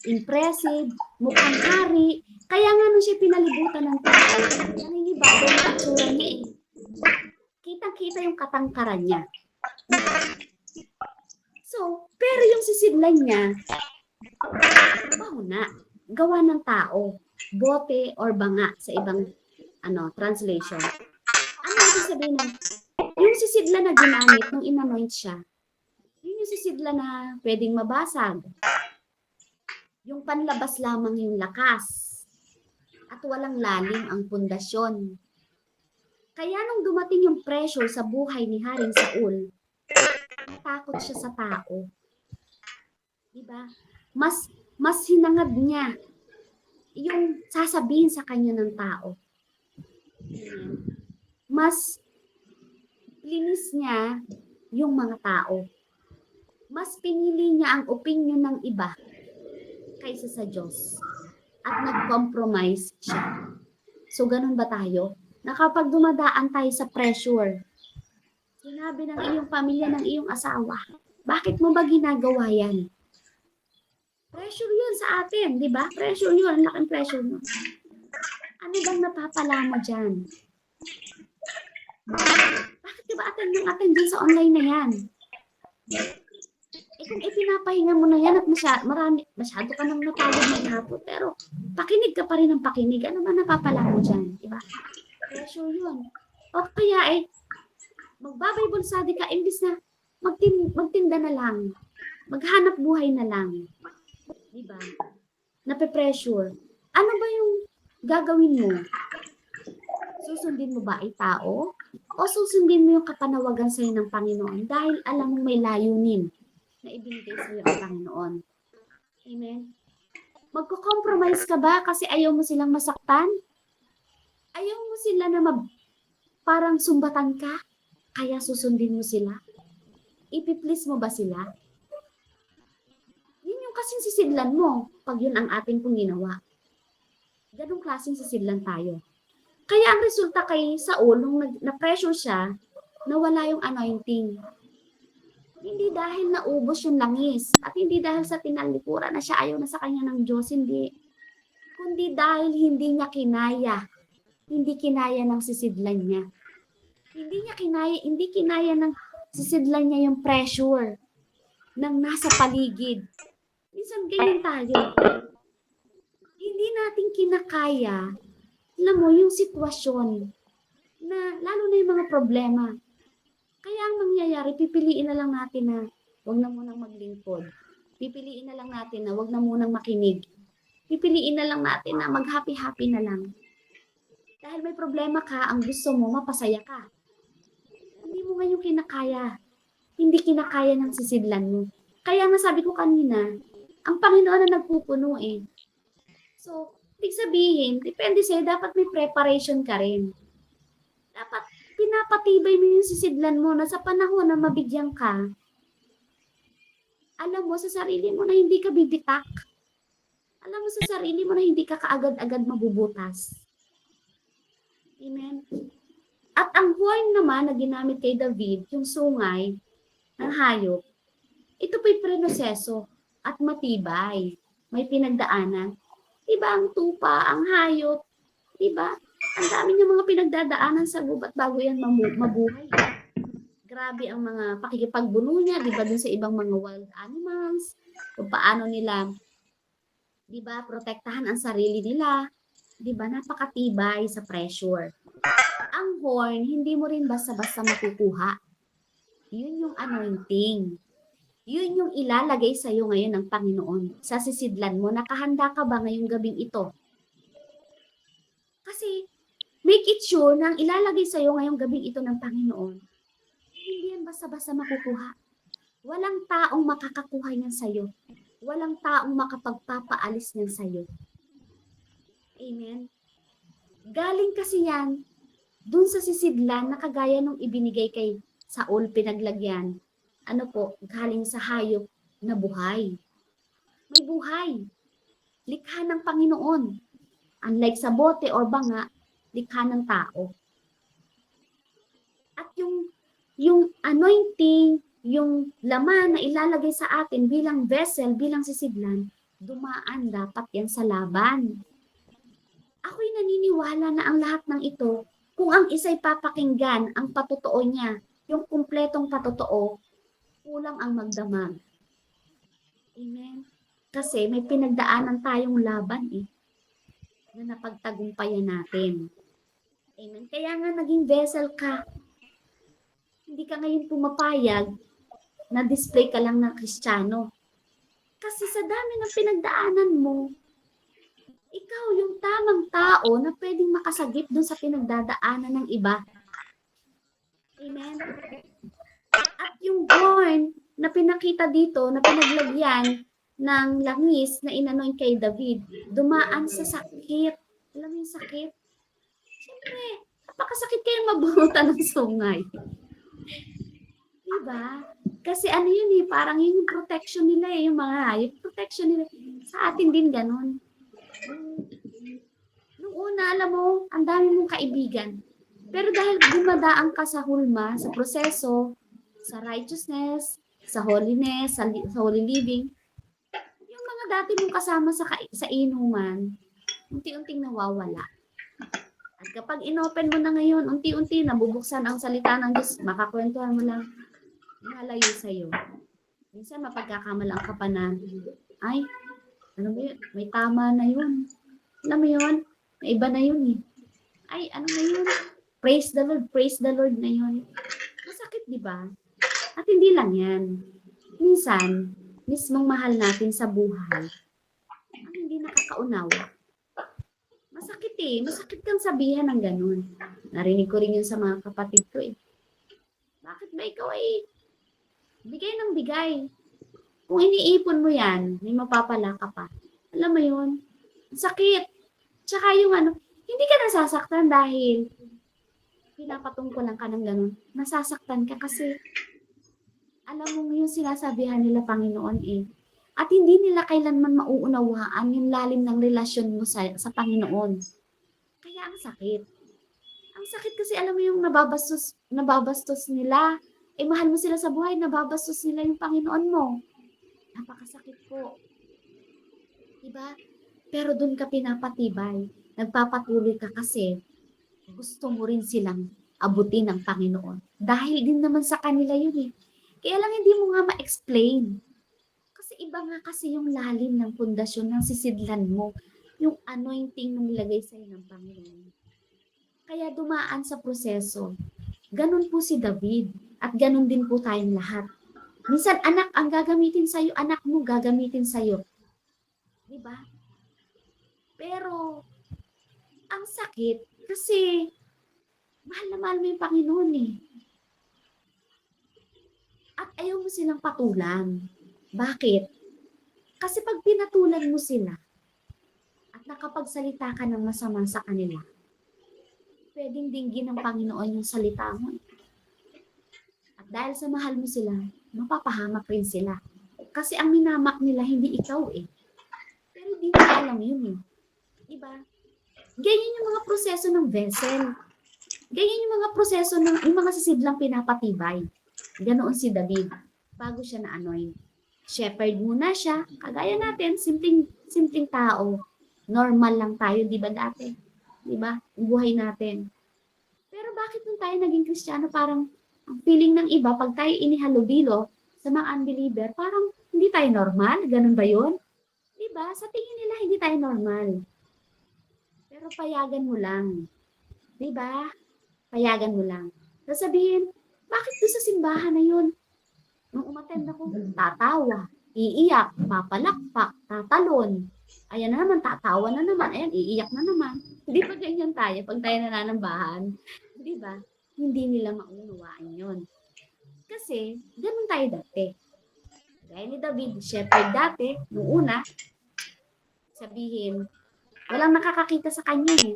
impressive, mukhang hari. Kaya nga nung siya pinalibutan ng tao, naninibago yung itsura niya eh. Kitang-kita yung katangkaran niya. So, pero yung sisidlan niya, bahuna, gawa ng tao, bote or banga sa ibang translation. Ano yung sabihin nun? Yung sisidlan na ginamit nung inanoint siya, yun yung sisidlan na pwedeng mabasag. Yung panlabas lamang yung lakas. At walang lalim ang pundasyon. Kaya nung dumating yung pressure sa buhay ni Haring Saul, natakot siya sa tao. Diba? Mas hinangad niya yung sasabihin sa kanya ng tao. Mas linis niya yung mga tao. Mas pinili niya ang opinion ng iba kaysa sa Diyos. At nag-compromise siya. So, ganun ba tayo? Na kapag dumadaan tayo sa pressure, sinabi ng iyong pamilya, ng iyong asawa, bakit mo ba ginagawa yan? Pressure yun sa atin, di ba? Pressure yun, ang laking pressure mo. Ano bang napapala mo dyan? Bakit di ba attend sa online na yan? Kung ipinapahinga mo na yan at masyado ka nang napagod maghapon, pero pakinig ka pa rin ng pakinig, ano ba napapala mo dyan? Diba? Pressure yun. O kaya magbabible study ka, imbis na magtinda na lang, maghanap buhay na lang. Diba? Nape-pressure. Ano ba yung gagawin mo? Susundin mo ba ay tao? O susundin mo yung kapanawagan sa'yo ng Panginoon dahil alam mo may layunin na ibinigay sa'yo ang Panginoon? Amen? Magko-compromise ka ba kasi ayaw mo silang masaktan? Ayaw mo sila na parang sumbatan ka? Kaya susundin mo sila? Ipiplease mo ba sila? Yun yung kasing sisidlan mo pag yun ang ating pong ginawa. Ganong klaseng sisidlan tayo. Kaya ang resulta kay Saul, nung na-pressure siya, nawala yung anointing. Hindi dahil naubos yung langis at hindi dahil sa tinalikuran na siya ayaw na sa kanya ng Diyos, hindi. Kundi dahil hindi niya kinaya. Hindi kinaya ng sisidlan niya. Hindi kinaya ng sisidlan niya yung pressure ng nasa paligid. Minsan ganyan tayo. Hindi natin kinakaya, alam mo, yung sitwasyon na lalo na yung mga problema. Kaya ang mangyayari, pipiliin na lang natin na huwag na munang maglingkod. Pipiliin na lang natin na huwag na munang makinig. Pipiliin na lang natin na mag-happy-happy na lang. Dahil may problema ka, ang gusto mo, mapasaya ka. Hindi mo ngayon kinakaya. Hindi kinakaya ng sisidlan mo. Kaya nga sabi ko kanina, ang Panginoon na nagpupuno eh. So, ibig sabihin, depende sa'yo, dapat may preparation ka rin. Dapat pinapatibay mo yung sisidlan mo na sa panahon na mabigyan ka, alam mo sa sarili mo na hindi ka bibitak. Alam mo sa sarili mo na hindi ka kaagad-agad mabubutas. Amen? At ang horn naman na ginamit kay David, yung sungay ng hayop, ito po'y prenoseso at matibay. May pinagdaanan. Diba ang tupa, ang hayop, diba? Ang dami niya mga pinagdadaanan sa gubat bago yan mabuhay. Grabe ang mga pakikipagbuno niya, diba, dun sa ibang mga wild animals, kung paano nila, diba, protektahan ang sarili nila, diba, napakatibay sa pressure. Ang horn, hindi mo rin basta-basta makukuha. Yun yung anointing. Yun yung ilalagay sa'yo ngayon ng Panginoon. Sa sisidlan mo, nakahanda ka ba ngayong gabing ito? Kasi, make it sure na ang ilalagay sa'yo ngayong gabing ito ng Panginoon, hindi yan basta-basta makukuha. Walang taong makakakuha niyan sa'yo. Walang taong makapagpapaalis niyan sa'yo. Amen? Galing kasi yan, dun sa sisidlan na kagaya nung ibinigay kay Saul, pinaglagyan. Ano po, galing sa hayop na buhay. May buhay. Likha ng Panginoon. Unlike sa bote or banga, likha ng tao. At yung anointing, yung laman na ilalagay sa atin bilang vessel, bilang sisidlan, dumaan dapat yan sa laban. Ako'y naniniwala na ang lahat ng ito, kung ang isa'y papakinggan, ang patotoo niya, yung kumpletong patotoo, kulang ang magdamag. Amen? Kasi may pinagdaanan tayong laban na napagtagumpayan natin. Amen? Kaya nga naging vessel ka. Hindi ka ngayon pumapayag na display ka lang ng Kristiyano. Kasi sa dami ng pinagdaanan mo, ikaw yung tamang tao na pwedeng makasagip dun sa pinagdadaanan ng iba. Amen? At yung horn na pinakita dito, na pinaglagyan ng langis na inanoint kay David, dumaan sa sakit. Alam mo yung sakit? Siyempre, napakasakit kayong mabunutan ng sungay. Diba? Kasi ano yun parang yun yung protection nila yung mga hayop. Protection nila. Sa atin din ganun. Nung una, alam mo, ang dami mong kaibigan. Pero dahil dumadaan ka sa hulma, sa proseso, sa righteousness, sa holiness, sa holy living, yung mga dati mong kasama sa inuman, unti-unting nawawala. At kapag inopen mo na ngayon, unti-unti nabubuksan ang salita ng Diyos, makakwentuhan mo lang, Nalayo sa'yo. Minsan mapagkakamalang ka pa na, ay, ano ba yun? May tama na yun. Alam mo yun? May iba na yun eh. Ay, ano na yun? Praise the Lord na yun. Masakit, di ba? At hindi lang yan. Minsan, mismong mahal natin sa buhay, ang hindi nakakaunawa. Masakit eh. Masakit kang sabihan ng ganun. Narinig ko rin yun sa mga kapatid ko eh. Bakit ba ikaw ay bigay ng bigay? Kung iniipon mo yan, may mapapala ka pa. Alam mo yun? Sakit. Tsaka yung ano, hindi ka nasasaktan dahil pinapatungkulan ka ng ganun. Nasasaktan ka kasi alam mo yung sinasabihan nila Panginoon eh. At hindi nila kailanman mauunawaan yung lalim ng relasyon mo sa Panginoon. Kaya ang sakit. Ang sakit kasi alam mo yung nababastos nila. Eh mahal mo sila sa buhay, nababastos nila yung Panginoon mo. Napakasakit po. Diba? Pero doon ka pinapatibay. Nagpapatuloy ka kasi gusto mo rin silang abutin ng Panginoon. Dahil din naman sa kanila yun eh. Kaya lang hindi mo nga ma-explain. Kasi iba nga kasi yung lalim ng pundasyon ng sisidlan mo. Yung anointing na nilagay sa'yo ng Panginoon. Kaya dumaan sa proseso. Ganun po si David. At ganun din po tayong lahat. Minsan anak ang gagamitin sa'yo, anak mo gagamitin sa'yo. Diba? Pero, ang sakit kasi mahal na mahal mo yung Panginoon eh. At ayaw mo silang patulan. Bakit? Kasi pag pinatulan mo sila at nakapagsalita ka ng masama sa kanila, pwedeng dinggin ng Panginoon yung salita mo. At dahil sa mahal mo sila, mapapahamak rin sila. Kasi ang minamak nila, hindi ikaw eh. Pero di nila alam yun eh. Diba? Ganyan yung mga proseso ng vessel. Ganyan yung mga proseso ng yung mga sisidlang pinapatibay. Ganoon si David bago siya na-anoint. Shepherd muna siya. Kagaya natin, simpleng tao. Normal lang tayo, di ba dati? Di ba? Ang buhay natin. Pero bakit nung tayo naging Kristiyano, parang ang feeling ng iba, pag tayo inihalubilo sa mga unbeliever, parang hindi tayo normal? Ganun ba yun? Di ba? Sa tingin nila, hindi tayo normal. Pero payagan mo lang. Di ba? Payagan mo lang. Sasabihin, bakit doon sa simbahan na yun? Nung umattend ako, tatawa, iiyak, papalakpak, tatalon. Ayan na naman, tatawa na naman. Ayan, iiyak na naman. Hindi ba ganyan tayo pag tayo nananambahan? Di ba? Hindi nila maunawaan yun. Kasi, ganun tayo dati. Gaya ni David, shepherd dati, noong una, sabihin, walang nakakakita sa kanya eh.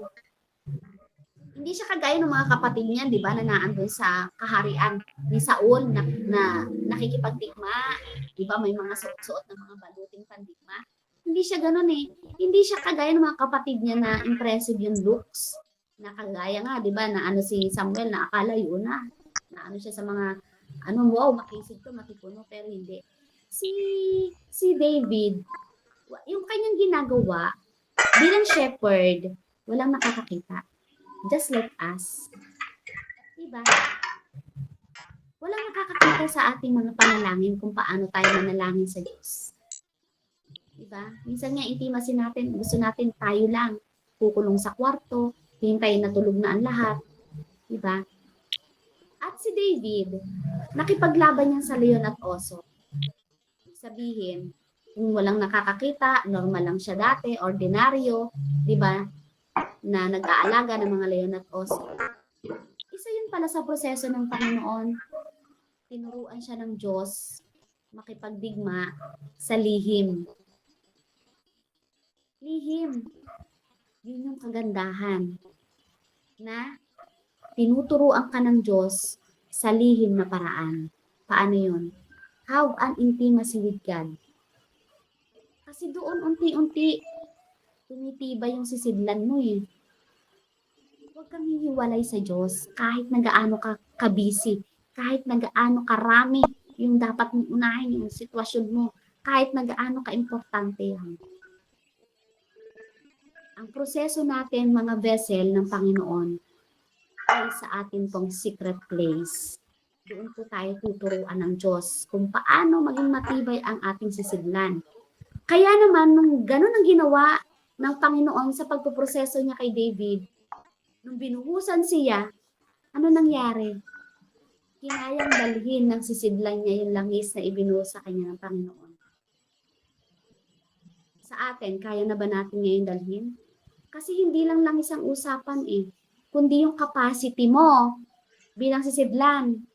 Hindi siya kagaya ng mga kapatid niya, di ba, na naandun sa kaharian ni Saul na nakikipagdigma, di ba, may mga suot-suot ng mga baluting pandigma. Hindi siya ganun eh. Hindi siya kagaya ng mga kapatid niya na impressive yung looks. Na kagaya nga, di ba, na ano si Samuel, na akala yun na ano siya sa mga, ano, wow, makisig to, matipuno, pero hindi. Si David, yung kanyang ginagawa, bilang shepherd, walang nakakakita. Just like us. Diba? Walang nakakakita sa ating mga panalangin kung paano tayo manalangin sa Diyos. Diba? Minsan nga intimacy natin, gusto natin tayo lang. Kukulong sa kwarto, hintayin na tulog na ang lahat. Diba? At si David, nakipaglaban niya sa leon at oso. Sabihin, kung walang nakakakita, normal lang siya dati, ordinaryo, diba? Na nag-aalaga ng mga leon at oso. Isa yun pala sa proseso ng Panginoon. Tinuruan siya ng Diyos makipagdigma sa lihim. Lihim. Yun yung kagandahan. Na tinuturuan ka ng Diyos sa lihim na paraan. Paano yun? Have an intimacy with God. Kasi doon unti-unti tumitibay yung sisidlan mo eh. Huwag kang hihiwalay sa Diyos kahit nagaano ka kabisi, kahit nagaano karami yung dapat mong unahin yung sitwasyon mo, kahit nagaano ka-importante yan. Ang proseso natin, mga vessel ng Panginoon, ay sa atin pong secret place. Doon po tayo tuturuan ng Diyos kung paano maging matibay ang ating sisidlan. Kaya naman, nung ganun ang ginawa ng Panginoon sa pagpuproseso niya kay David, nung binuhusan siya, ano nangyari? Kinayang dalhin ng sisidlan niya yung langis na ibinuhos sa kanya ng Panginoon. Sa atin, kaya na ba natin ngayon dalhin? Kasi hindi lang langis ang usapan kundi yung capacity mo bilang sisidlan.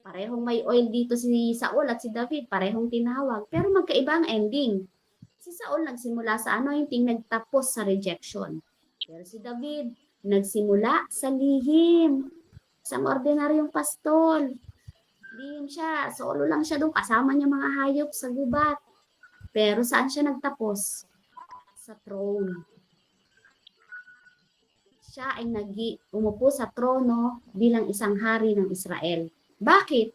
Parehong may oil dito si Saul at si David, parehong tinawag, pero magkaiba ang ending. Si Saul nagsimula sa anointing, nagtapos sa rejection. Pero si David, nagsimula sa lihim. Isang ordinaryong pastol. Lihim siya, solo lang siya doon, kasama niya mga hayop sa gubat. Pero saan siya nagtapos? Sa throne. Siya ay umupo sa trono bilang isang hari ng Israel. Bakit?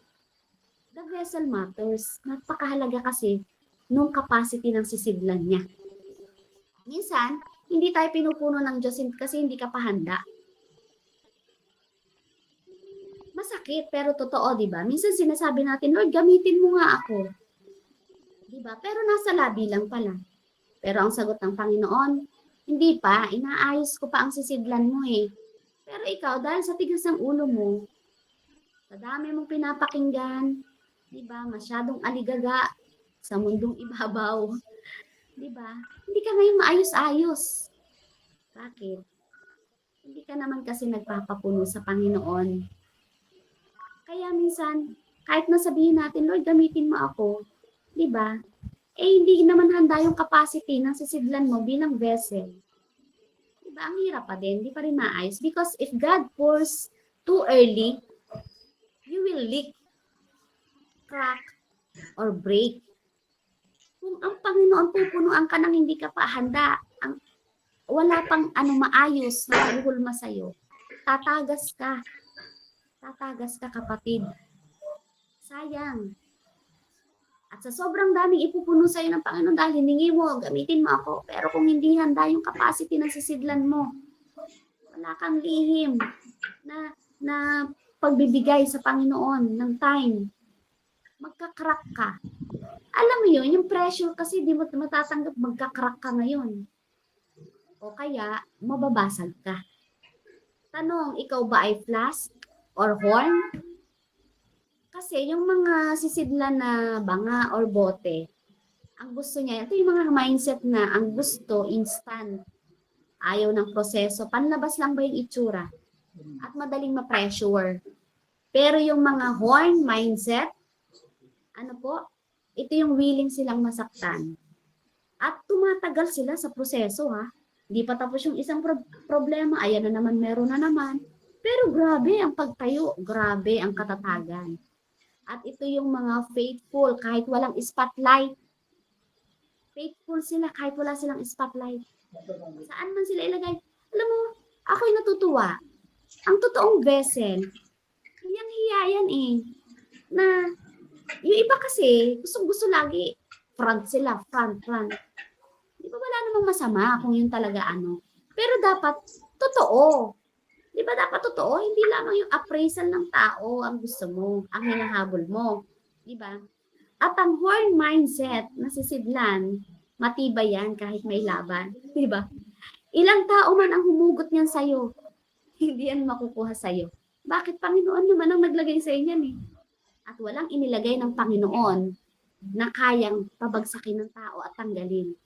The vessel matters. Napakahalaga kasi nung capacity ng sisidlan niya. Minsan, hindi tayo pinupuno ng Diyos kasi hindi ka pa handa. Masakit, pero totoo, di ba? Minsan sinasabi natin, Lord, gamitin mo nga ako. Di ba? Pero nasa labi lang pala. Pero ang sagot ng Panginoon, hindi pa, inaayos ko pa ang sisidlan mo Pero ikaw, dahil sa tigas ng ulo mo, sa dami mong pinapakinggan, di ba, masyadong aligaga sa mundong ibabaw, di ba, hindi ka ngayon maayos-ayos. Bakit? Hindi ka naman kasi nagpapapuno sa Panginoon. Kaya minsan, kahit nasabihin natin, Lord, gamitin mo ako, di ba, hindi naman handa yung capacity ng sisidlan mo bilang vessel. Di ba, ang hirap pa din, di pa rin maayos. Because if God pours too early, you will leak, crack, or break. Kung ang Panginoon pupunuan ka nang hindi ka pa handa, wala pang maayos na mahuhulma sa'yo, tatagas ka. Tatagas ka, kapatid. Sayang. At sa sobrang daming ipupuno sa'yo ng Panginoon dahil hiningi mo, gamitin mo ako. Pero kung hindi handa yung capacity ng sisidlan mo, wala kang lihim na pagbibigay sa Panginoon ng time, magkakrak ka. Alam mo yun, yung pressure kasi di mo matatanggap, magkakrak ka ngayon. O kaya, mababasag ka. Tanong, ikaw ba ay flask or horn? Kasi yung mga sisidlan na banga or bote, ang gusto niya, ito yung mga mindset na ang gusto, instant. Ayaw ng proseso. Panlabas lang ba yung itsura? At madaling ma-pressure. Pero yung mga horn mindset, ito yung willing silang masaktan. At tumatagal sila sa proseso Hindi pa tapos yung isang problema, ayan na naman, meron na naman. Pero grabe ang pagtayo, grabe ang katatagan. At ito yung mga faithful kahit walang spotlight. Faithful sila kahit wala silang spotlight. Saan man sila ilagay. Alam mo, ako'y natutuwa. Ang totoong vessel, hiyang-hiya yan na yung iba kasi, gusto lagi, front sila, front. Di ba wala namang masama kung yun talaga Pero dapat, totoo. Di ba dapat totoo? Hindi lamang yung appraisal ng tao ang gusto mo, ang hinahabol mo. Di ba? At ang horn mindset na sisidlan, matibay yan kahit may laban. Di ba? Ilang tao man ang humugot niyan sa'yo, hindi yan makukuha sa'yo. Bakit? Panginoon naman ang naglagay sa inyan At walang inilagay ng Panginoon na kayang pabagsakin ng tao at tanggalin.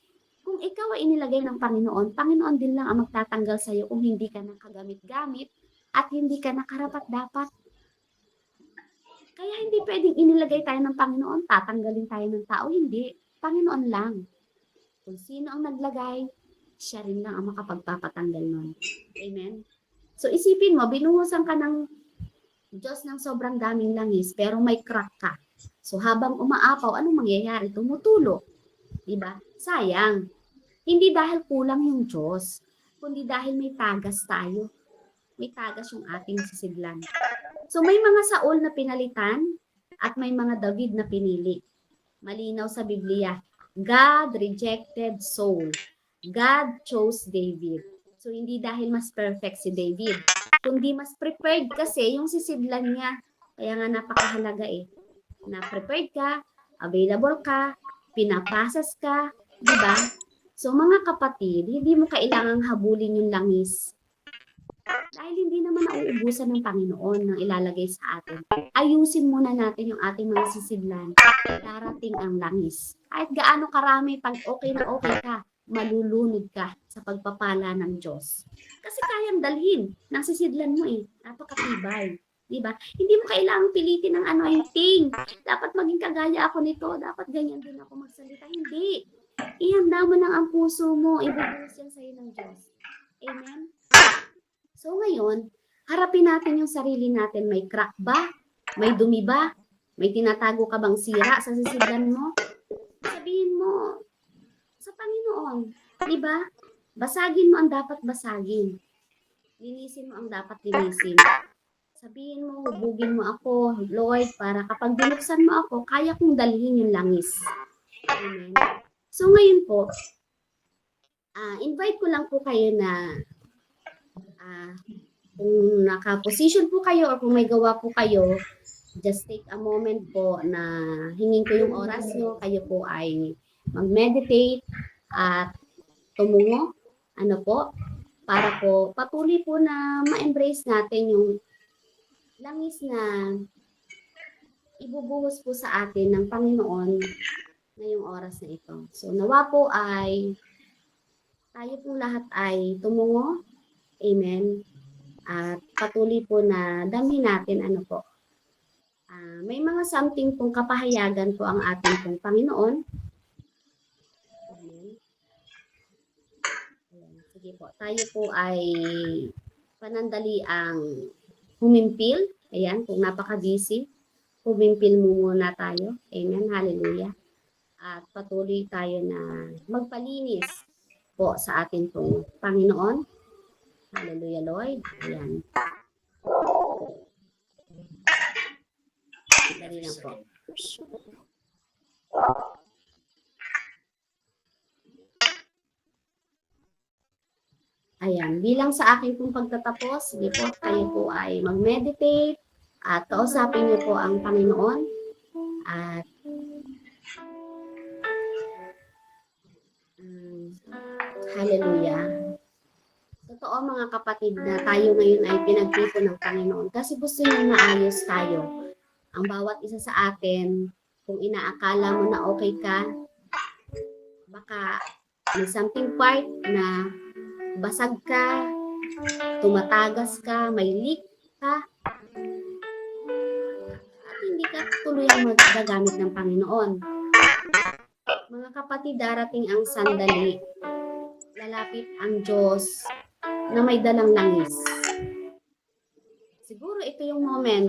Kung ikaw ay inilagay ng Panginoon, Panginoon din lang ang magtatanggal sa iyo kung hindi ka nakagamit-gamit at hindi ka nakarapat-dapat. Kaya hindi pwedeng inilagay tayo ng Panginoon, tatanggalin tayo ng tao. Hindi. Panginoon lang. Kung sino ang naglagay, siya rin lang ang makapagpapatanggal nun. Amen? So isipin mo, binuhusan ka ng Diyos ng sobrang daming langis, pero may crack ka. So habang umaapaw, anong mangyayari? Tumutulo. Diba? Sayang. Hindi dahil kulang yung Diyos, kundi dahil may tagas tayo. May tagas yung ating sisidlan. So may mga Saul na pinalitan at may mga David na pinili. Malinaw sa Biblia. God rejected Saul. God chose David. So hindi dahil mas perfect si David, kundi mas prepared kasi yung sisidlan niya. Kaya nga napakahalaga na prepared ka, available ka, pinaprocess ka, di ba? So mga kapatid, hindi mo kailangang habulin yung langis. Dahil hindi naman nauubusan ng Panginoon ng ilalagay sa atin. Ayusin muna natin yung ating mga sisidlan. Darating ang langis. Kahit gaano karami, pag okay na okay ka, malulunod ka sa pagpapala ng Diyos. Kasi kayang dalhin ng sisidlan mo Napakatibay. Diba? Hindi mo kailangang pilitin ng anointing. Dapat maging kagaya ako nito. Dapat ganyan din ako magsalita. Hindi. Ihanda mo lang ang puso mo. Ibubuhos yan sa'yo ng Diyos. Amen? So ngayon, harapin natin yung sarili natin. May crack ba? May dumi ba? May tinatago ka bang sira sa sisidlan mo? Sabihin mo sa Panginoon. Diba? Basagin mo ang dapat basagin. Linisin mo ang dapat linisin. Sabihin mo, hubugin mo ako, Lord, para kapag binuksan mo ako, kaya kong dalhin yung langis. Amen. So ngayon po, invite ko lang po kayo na kung naka-position po kayo or kung may gawa po kayo, just take a moment po na hingin ko yung oras nyo. Kayo po ay mag-meditate at tumungo. Para po patuloy po na ma-embrace natin yung langis na ibubuhos po sa atin ng Panginoon ngayong oras na ito. So nawa po ay tayo po lahat ay tumungo. Amen. At patuloy po na damhin natin may mga something pong kapahayagan po ang ating pong Panginoon. Amen. Sige po, tayo po ay panandali ang humimpil. Ayan, kung napaka-busy, humimpil muna tayo. Amen, hallelujah. At patuloy tayo na magpalinis po sa ating pong Panginoon. Hallelujah, Lord. Ayan. Dali lang po. Ayan, bilang sa akin pong pagtatapos, sige po, tayo po ay mag-meditate at kausapin niyo po ang Panginoon. At hallelujah. Totoo mga kapatid na tayo ngayon ay pinagpito ng Panginoon kasi gusto niya maayos tayo. Ang bawat isa sa atin, kung inaakala mo na okay ka, baka may something part na basag ka, tumatagas ka, may leak ka, at hindi ka tuluyang magagamit ng Panginoon. Mga kapatid, darating ang sandali, lalapit ang Diyos na may dalang langis. Siguro ito yung moment,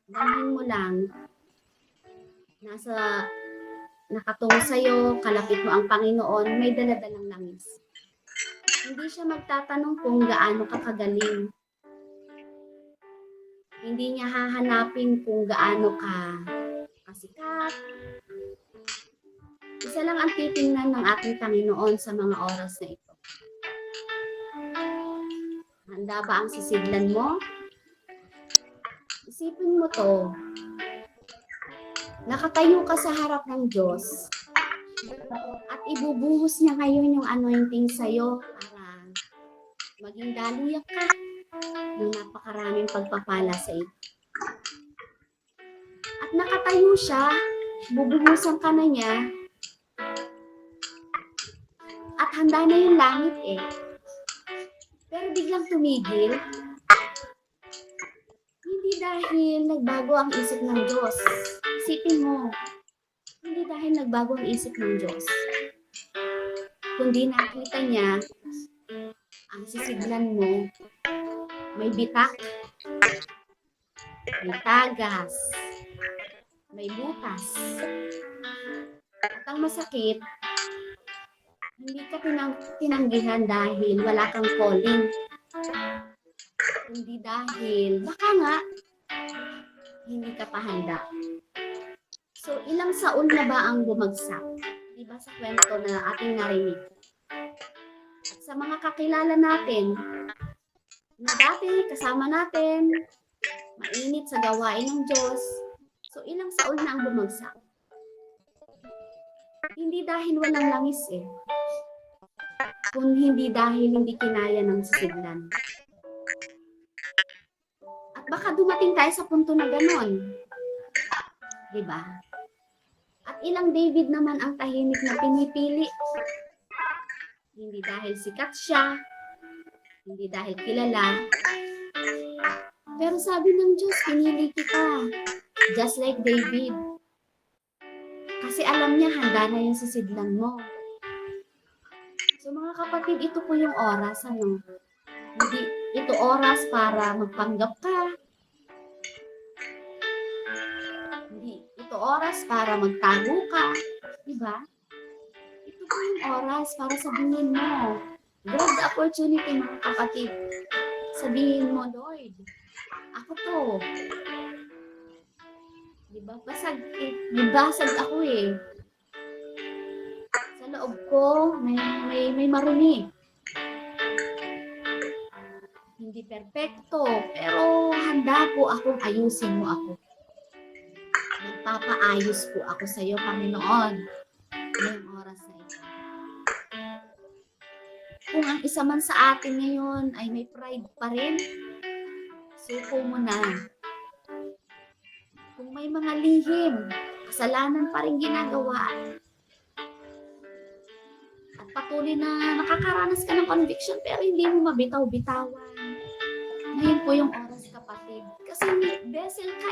damhin mo lang, nakatungo sa'yo, kalapit mo ang Panginoon, may daladalang langis. Hindi siya magtatanong kung gaano ka kagaling. Hindi niya hahanapin kung gaano ka kasikat. Isa lang ang titingnan ng ating Panginoon sa mga oras na ito. Handa ba ang sisidlan mo? Isipin mo to. Nakatayo ka sa harap ng Diyos at ibubuhos niya ngayon yung anointing sa'yo para maging daluyan ka ng napakaraming pagpapala sa iyo. At nakatayo siya, bubuhusan ka na niya, at handa na yung langit Pero biglang tumigil, hindi dahil nagbago ang isip ng Diyos. Isipin mo, hindi dahil nagbago ang isip ng Diyos, kundi nakita niya ang sisidlan mo, may bitak, may tagas, may butas. At ang masakit, hindi ka tinanggihan dahil wala kang calling. Hindi dahil, baka nga, hindi ka pa handa. So, ilang saon na ba ang bumagsak? Diba sa kwento na ating narinig? At sa mga kakilala natin, na dati kasama natin, mainit sa gawain ng Diyos. So, ilang Saul na ang bumagsak. Hindi dahil walang langis kung hindi dahil hindi kinaya ng sisidlan. At baka dumating tayo sa punto na ganon. Diba? At ilang David naman ang tahimik na pinipili. Hindi dahil sikat siya, hindi dahil kilala. Pero sabi ng Diyos, pinili kita. Just like David. Kasi alam niya, handa na yung sisidlan mo. So mga kapatid, ito po yung oras, Hindi ito oras para magpanggap ka. Hindi ito oras para magtago ka. Diba? Ito po yung oras para sabihin mo. Grab the opportunity, mga kapatid. Sabihin mo, Lord, ako to. Diba? Basag ako Sa loob ko, may marumi. Hindi perpekto, pero handa po akong ayusin mo ako. Nagpapaayos po ako sa iyo, Panginoon. Ngayong oras na ito. Kung ang isa man sa atin ngayon ay may pride pa rin, suko mo na. Kung may mga lihim, kasalanan pa rin ginagawa, at patuloy na nakakaranas ka ng conviction pero hindi mo mabitaw-bitawan. Ngayon po yung oras, kapatid. Kasi vessel ka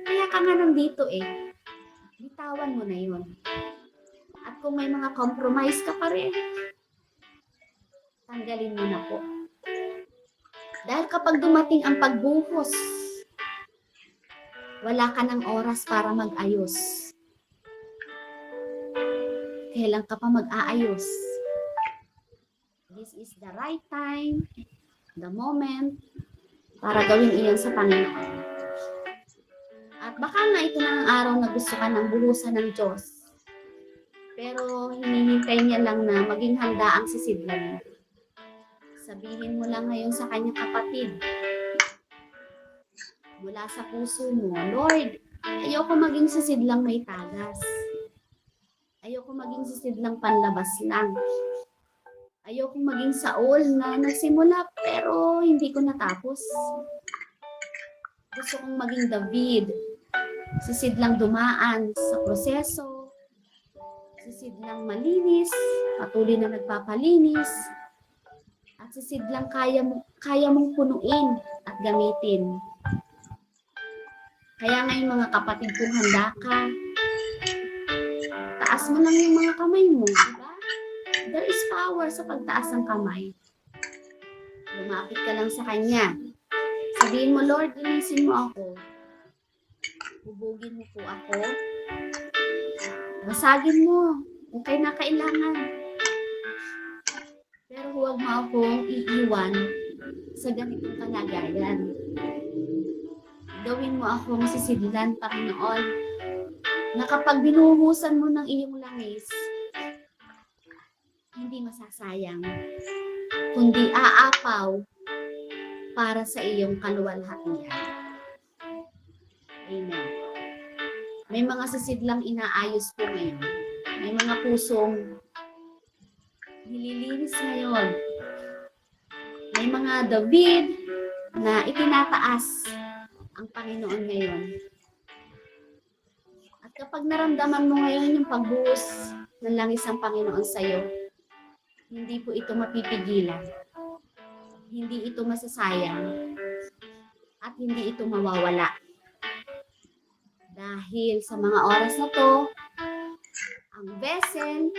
Kaya ka nga nandito Bitawan mo na yun. At kung may mga compromise ka pa rin, tanggalin mo na po. Dahil kapag dumating ang pagbuhos, wala ka ng oras para mag-ayos. Kailan ka pa mag-aayos? This is the right time, the moment, para gawin iyon sa Panginoon. At baka nga ito na ang araw na gusto ka ng buhusan ng Diyos. Pero hinihintay niya lang na maging handa ang sisidlan mo. Sabihin mo lang ngayon sa kanyang kapatid, mula sa puso mo, Lord, ayoko maging sisidlang may tagas. Ayoko maging sisidlang panlabas lang. Ayoko maging Saul na nagsimula pero hindi ko natapos. Gusto kong maging David. Sisidlang dumaan sa proseso. Sisidlang malinis, patuloy na nagpapalinis. At sisidlang kaya mong punuin at gamitin. Kaya ngayon mga kapatid, kung handa ka, taas mo lang yung mga kamay mo, diba? There is power sa pagtaas ng kamay. Lumapit ka lang sa Kanya. Sabihin mo, Lord, linisin mo ako. Hubugin mo po ako. Basagin mo kung kailangan. Pero huwag mo akong iiwan sa ganitong kalagayan. Gawin mo akong sisidlan, Panginoon, na kapag binuhusan mo ng iyong langis, hindi masasayang, kundi aapaw para sa iyong kaluwalhatian. Amen. May mga sisidlang inaayos po ngayon. May mga pusong nililinis ngayon. May mga David na itinataas ang Panginoon ngayon. At kapag naramdaman mo ngayon yung pagbuhos ng langis ng Panginoon sa iyo, hindi po ito mapipigilan. Hindi ito masasayang. At hindi ito mawawala. Dahil sa mga oras na to, ang vessel,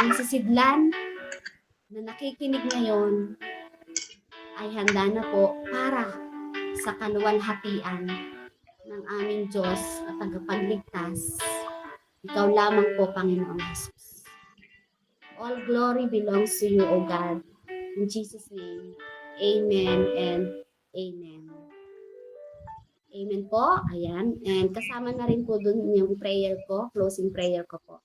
ang sisidlan na nakikinig ngayon ay handa na po para sa kaluwalhatian ng aming Diyos at tagapagligtas. Ikaw lamang po, Panginoon Jesus. All glory belongs to you, O God. In Jesus' name, amen and amen. Amen po. Ayan. And kasama na rin po dun yung prayer ko, closing prayer ko po.